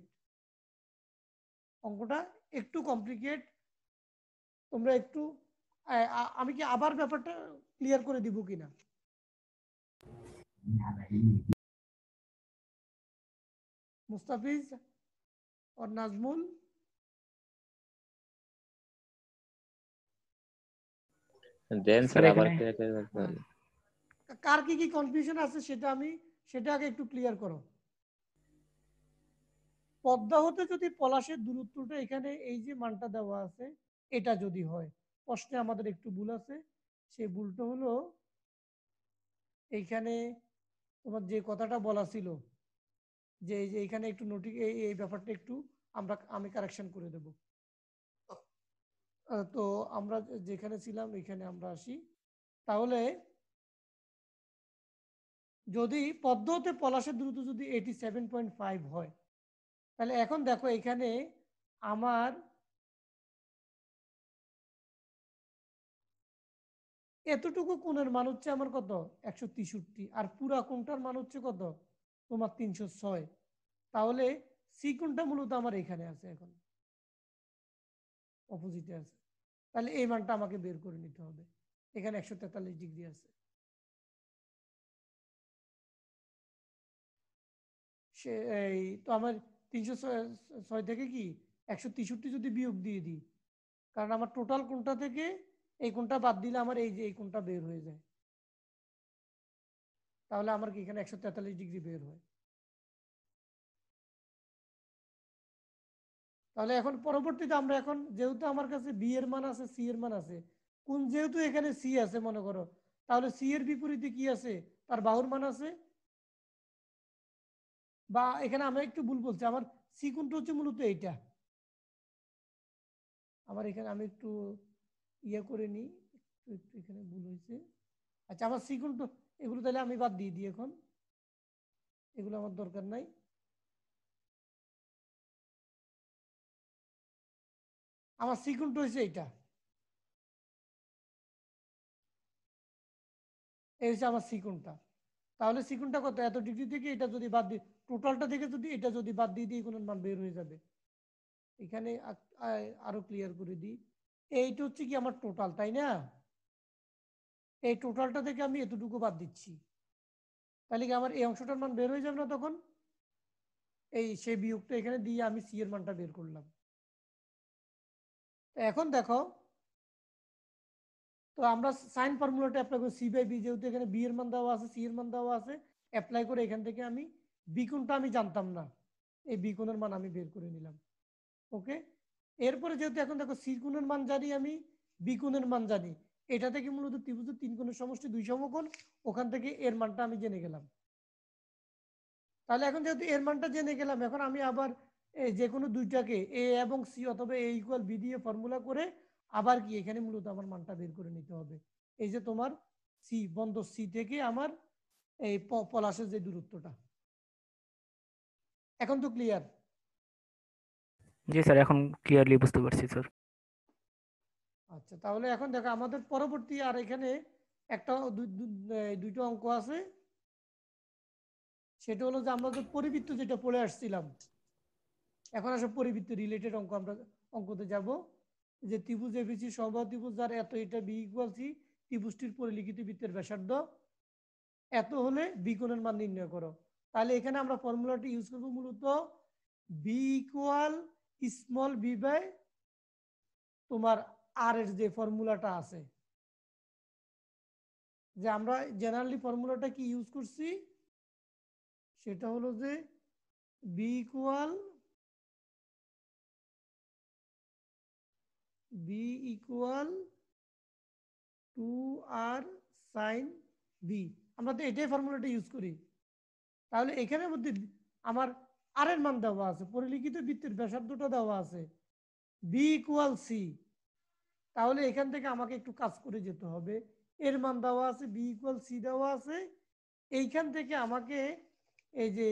অঙ্কটা একটু কমপ্লিকেট, তোমরা একটু আমি কি আবার ব্যাপারটা ক্লিয়ার করে দিব কিনা? মুস্তাফিজ और नाजमुल, দেন স্যার স্যার আবার এখানে clear করে বলতে হবে। কার কি কি কনফিউশন আছে সেটা আগে একটু ক্লিয়ার করো। পদ্মা হতে যদি পলাশের দূরত্বটা এখানে এই যে মানটা দেওয়া আছে এটা যদি হয়, প্রশ্নে আমাদের একটু ভুল আছে, সেই ভুলটা হলো এইখানে তোমার যে কথাটা বলা ছিল যে এই যে এখানে একটু এই ব্যাপারটা একটু আমি কারেকশন করে দেব। তো আমরা যেখানে ছিলাম এখানে আমরা আসি। তাহলে যদি পদ্মা হতে পলাশের দূরত্ব যদি 87.5 হয়, তাহলে এখন দেখো এখানে আমার এতটুকু কোণের মান হচ্ছে আমার কত 163, আর পুরা কোণটার মান হচ্ছে কত তোমার 306। তাহলে সি কোণটা মূলত আমার এখানে আছে, এখন অপোজিটে আছে, তাহলে এই মানটা আমাকে বের করে নিতে হবে। এখানে 143 ডিগ্রি আছে, সে এই তো আমার 306 থেকে কি 163 যদি বিয়োগ দিয়ে দিই, কারণ আমার টোটাল কোণটা থেকে এই কোণটা বাদ দিলে আমার এই যে এই কোণটা বের হয়ে যায়, তাহলে আমার কি এখানে 143 ডিগ্রি বের হয়। তাহলে এখন পরবর্তীতে আমরা এখন যেহেতু আমার কাছে বি এর মান আছে, সি এর মান আছে, কোন যেহেতু এখানে সি আছে মনে করো, তাহলে সি এর বিপরীতে কি আছে, তার বাহুর মান আছে। বা এখানে আমি একটু ভুল বলছি, আমার সি কোণটা হচ্ছে মূলত এইটা। আমার এখানে আমি একটু ইয়ে করে নিই, একটু এখানে ভুল হয়েছে। আচ্ছা, আমার সি কোণটা এগুলো তাহলে আমি বাদ দিয়ে দিই, এখন এগুলো আমার দরকার নাই। আমার সি কোণটা হয়েছে এইটা, এই হচ্ছে আমার সি কোণটা। তাহলে সি কোণটা কত, এত ডিগ্রি থেকে এটা যদি বাদ দিই, টোটালটা থেকে যদি এটা যদি বাদ দিয়ে দিই, কোণের মান বের হয়ে যাবে। এখানে আরো ক্লিয়ার করে দিই, এইটা হচ্ছে কি আমার টোটাল, তাই না? এই টোটালটা থেকে আমি এতটুকু বাদ দিচ্ছি, তাহলে কি আমার এই অংশটার মান বের হয়ে যাবে না তখন? এই সেই বিয়োগটা এখানে দিয়ে আমি সি এর মানটা বের করলাম। তো এখন দেখো, তো আমরা সাইন ফর্মুলাটা অ্যাপ্লাই করি, সি বাই বি, যেহেতু এখানে বি এর মান দেওয়া আছে, সি এর মান দেওয়া আছে, অ্যাপ্লাই করে এখান থেকে আমি বি কোণটা আমি জানতাম না, এই বি কোণের মান আমি বের করে নিলাম। ওকে, এরপরে যেহেতু এখন দেখো সি কোণের মান জানি, আমি বি কোণের মান জানি, এটা থেকে মূলত ত্রিভুজের তিন কোণের সমষ্টি 2 সমকোণ, ওখান থেকে এর মানটা আমি জেনে গেলাম। তাহলে এখন যেহেতু এর মানটা জেনে গেলাম, এখন আমি আবার যে কোনো দুইটাকে এ এবং সি অথবা এ ইকুয়াল বি দিয়ে ফর্মুলা করে আবার কি এখানে মূলত আমার মানটা বের করে নিতে হবে। এই যে তোমার সি, বন্ধ সি থেকে আমার এই পলাশের যে দূরত্বটা, এখন তো ক্লিয়ার? জি স্যার, এখন ক্লিয়ারলি বুঝতে পারছি স্যার। আচ্ছা, তাহলে এখন দেখো আমাদের পরবর্তী আর এখানে একটা দুইটা অঙ্ক আছে। সেটা হলো যে আমরা যে পরিবৃত্ত যেটা পড়ে আসছিলাম, এখন আসলে পরিবৃত্ত রিলেটেড অঙ্ক আমরা অঙ্কতে যাব। যে ত্রিভুজ এবিসি সমবাহু ত্রিভুজ যার এত, এটা বি ইকুয়াল সি, ত্রিভুজটির পরিলিখিত বৃত্তের ব্যাসার্ধ এত হলে বি কোণের মান নির্ণয় করো। তাহলে এখানে আমরা ফর্মুলাটি ইউজ করব মূলত B equal small B by তোমার আর এর যে ফর্মুলাটা আছে, যে আমরা জেনারেলি ফর্মুলাটা কি ইউজ করছি, সেটা হলো যে B equal to R sine B, আমরা তো এটাই ফর্মুলাটা ইউজ করি। তাহলে এখানে মধ্যে আমার আর এর মান দেওয়া আছে, পরিলিখিত বৃত্তের ব্যাসার্ধটা দেওয়া আছে বি ইকুয়াল সি। তাহলে এখান থেকে আমাকে একটু কাজ করে যেতে হবে, এর মান দেওয়া আছে, বি ইকুয়াল সি দেওয়া আছে, এইখান থেকে আমাকে এই যে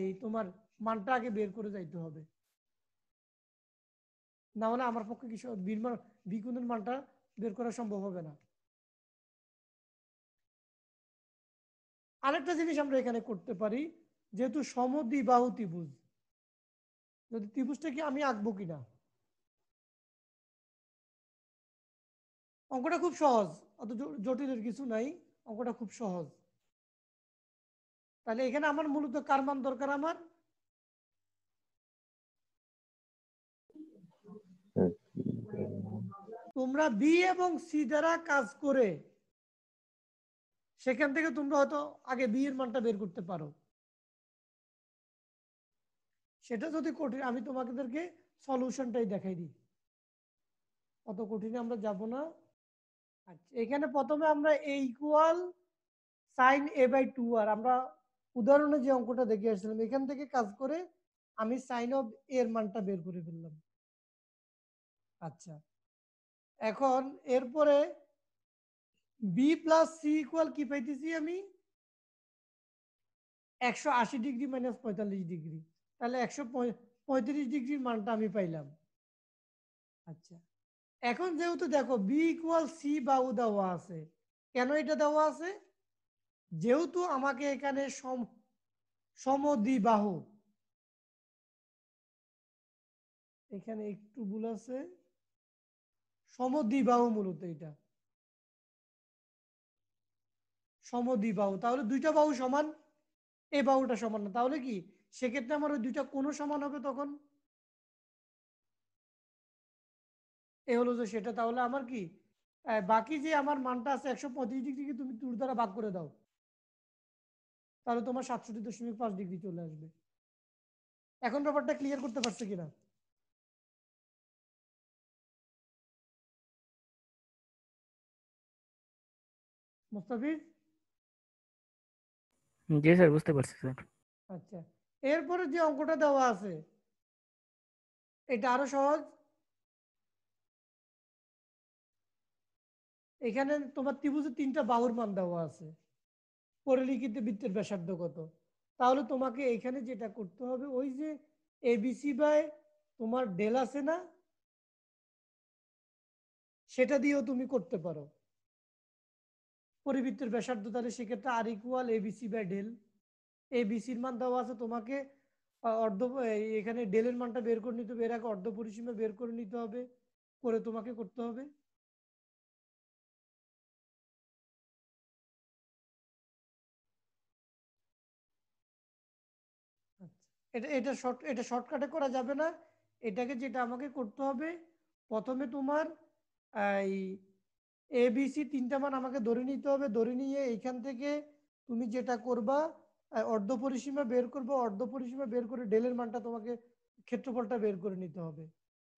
এই তোমার মানটা আগে বের করে যাইতে হবে, না হলে আমার পক্ষে কি বি কোণের মানটা বের করা সম্ভব হবে না। আরেকটা জিনিস আমরা এখানে করতে পারি, যেহেতু সমদ্বিবাহু ত্রিভুজ, যদি ত্রিভুজটা কি আমি আঁকবো কিনা, অঙ্কটা খুব সহজ, অত জটিলের কিছু নাই, অঙ্কটা খুব সহজ। তাহলে এখানে আমার মূলত কার মান দরকার, আমার তোমরা বি এবং সি দ্বারা কাজ করে সেখান থেকে তোমরা হয়তো আগে বি এর মানটা বের করতে পারো। সেটা যদি কঠিন, আমি তোমাদেরকে সলিউশনটাই দেখাই দিই, অত কঠিনে আমরা যাব না। আচ্ছা, এখানে প্রথমে আমরা A equal sine A by two আর, আমরা উদাহরণে যে অঙ্কটা দেখে আসছিলাম এখান থেকে কাজ করে আমি সাইন অফ এর মানটা বের করে ফেললাম। আচ্ছা, এখন এরপরে বি প্লাস সি ইকুয়াল কি পাইতেছি আমি, 180 ডিগ্রি মাইনাস 45 ডিগ্রি, তাহলে 135 ডিগ্রির মানটা আমি পাইলাম। আচ্ছা, এখন যেহেতু দেখো বি ইকুয়াল সি বাহু দেওয়া আছে, কেন এটা দেওয়া আছে, যেহেতু আমাকে এখানে সমদ্বিবাহু, এখানে একটু ভুল আছে, সমদ্বিবাহু মূলত এটা সমদ্বিবাহু, তাহলে দুইটা বাহু সমান, এই বাহুটা সমান না, তাহলে কি সেক্ষেত্রে আমার ওই দুইটা কোণ সমান হবে, তখন এ হলো যে সেটা। তাহলে আমার কি বাকি যে আমার মানটা আছে 135 ডিগ্রিকে তুমি 2 দ্বারা ভাগ করে দাও, তাহলে তোমার 67.5 ডিগ্রি চলে আসবে। এখন ব্যাপারটা ক্লিয়ার করতে পারছে কিনা মুস্তাফিজ? জি স্যার, বুঝতে পারছি স্যার। আচ্ছা, এরপরে যে অঙ্কটা দেওয়া আছে এটা আরো সহজ। এখানে তোমার ত্রিভুজের 3টা বাহুর মান দেওয়া আছে, পরিলিখিত বৃত্তের ব্যাসার্ধ কত। তাহলে তোমাকে এখানে যেটা করতে হবে, ওই যে এবিসি বাই তোমার ডেল আছে না, সেটা দিয়েও তুমি করতে পারো পরিবৃত্তের ব্যাসার্ধ। তাহলে সেক্ষেত্রে আর ইকুয়াল এবিসি বাই ডেল। এবিসির মান দেওয়া আছে তোমাকে অর্ধ, এখানে ডেলের মানটা বের করে নিতে হবে, এর আগে অর্ধ পরিসীমা বের করে নিতে হবে, করে তোমাকে করতে হবে। আচ্ছা, এটা শর্টকাটে করা যাবে না। এটাকে যেটা আমাকে করতে হবে, প্রথমে তোমার এই এবিসি 3টা মান আমাকে ধরে নিতে হবে, ধরে নিয়ে এইখান থেকে তুমি যেটা করবা অর্ধ পরিসীমা বের করবে, অর্ধ পরিসীমা বের করে ডেলের মানটা তোমাকে ক্ষেত্রফলটা বের করে নিতে হবে।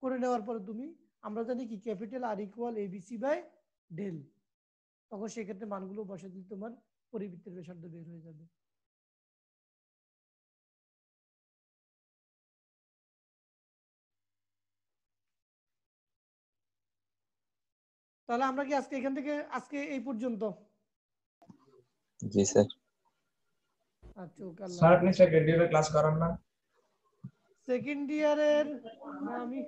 করে নেওয়ার পরে তুমি, আমরা জানি কি capital R equal A B C by del, তখন সেক্ষেত্রে মানগুলো বসে দিলে তোমার পরিবৃত্তের ব্যাসার্ধ বের হয়ে যাবে। তাহলে আমরা কি আজকে এখান থেকে আজকে এই পর্যন্ত? জি স্যার। আচ্ছা, ওকে, আল্লাহ স্যার হাফেজ। আপনি সেকেন্ড ইয়ারে ক্লাস করান না? সেকেন্ড ইয়ারের আমি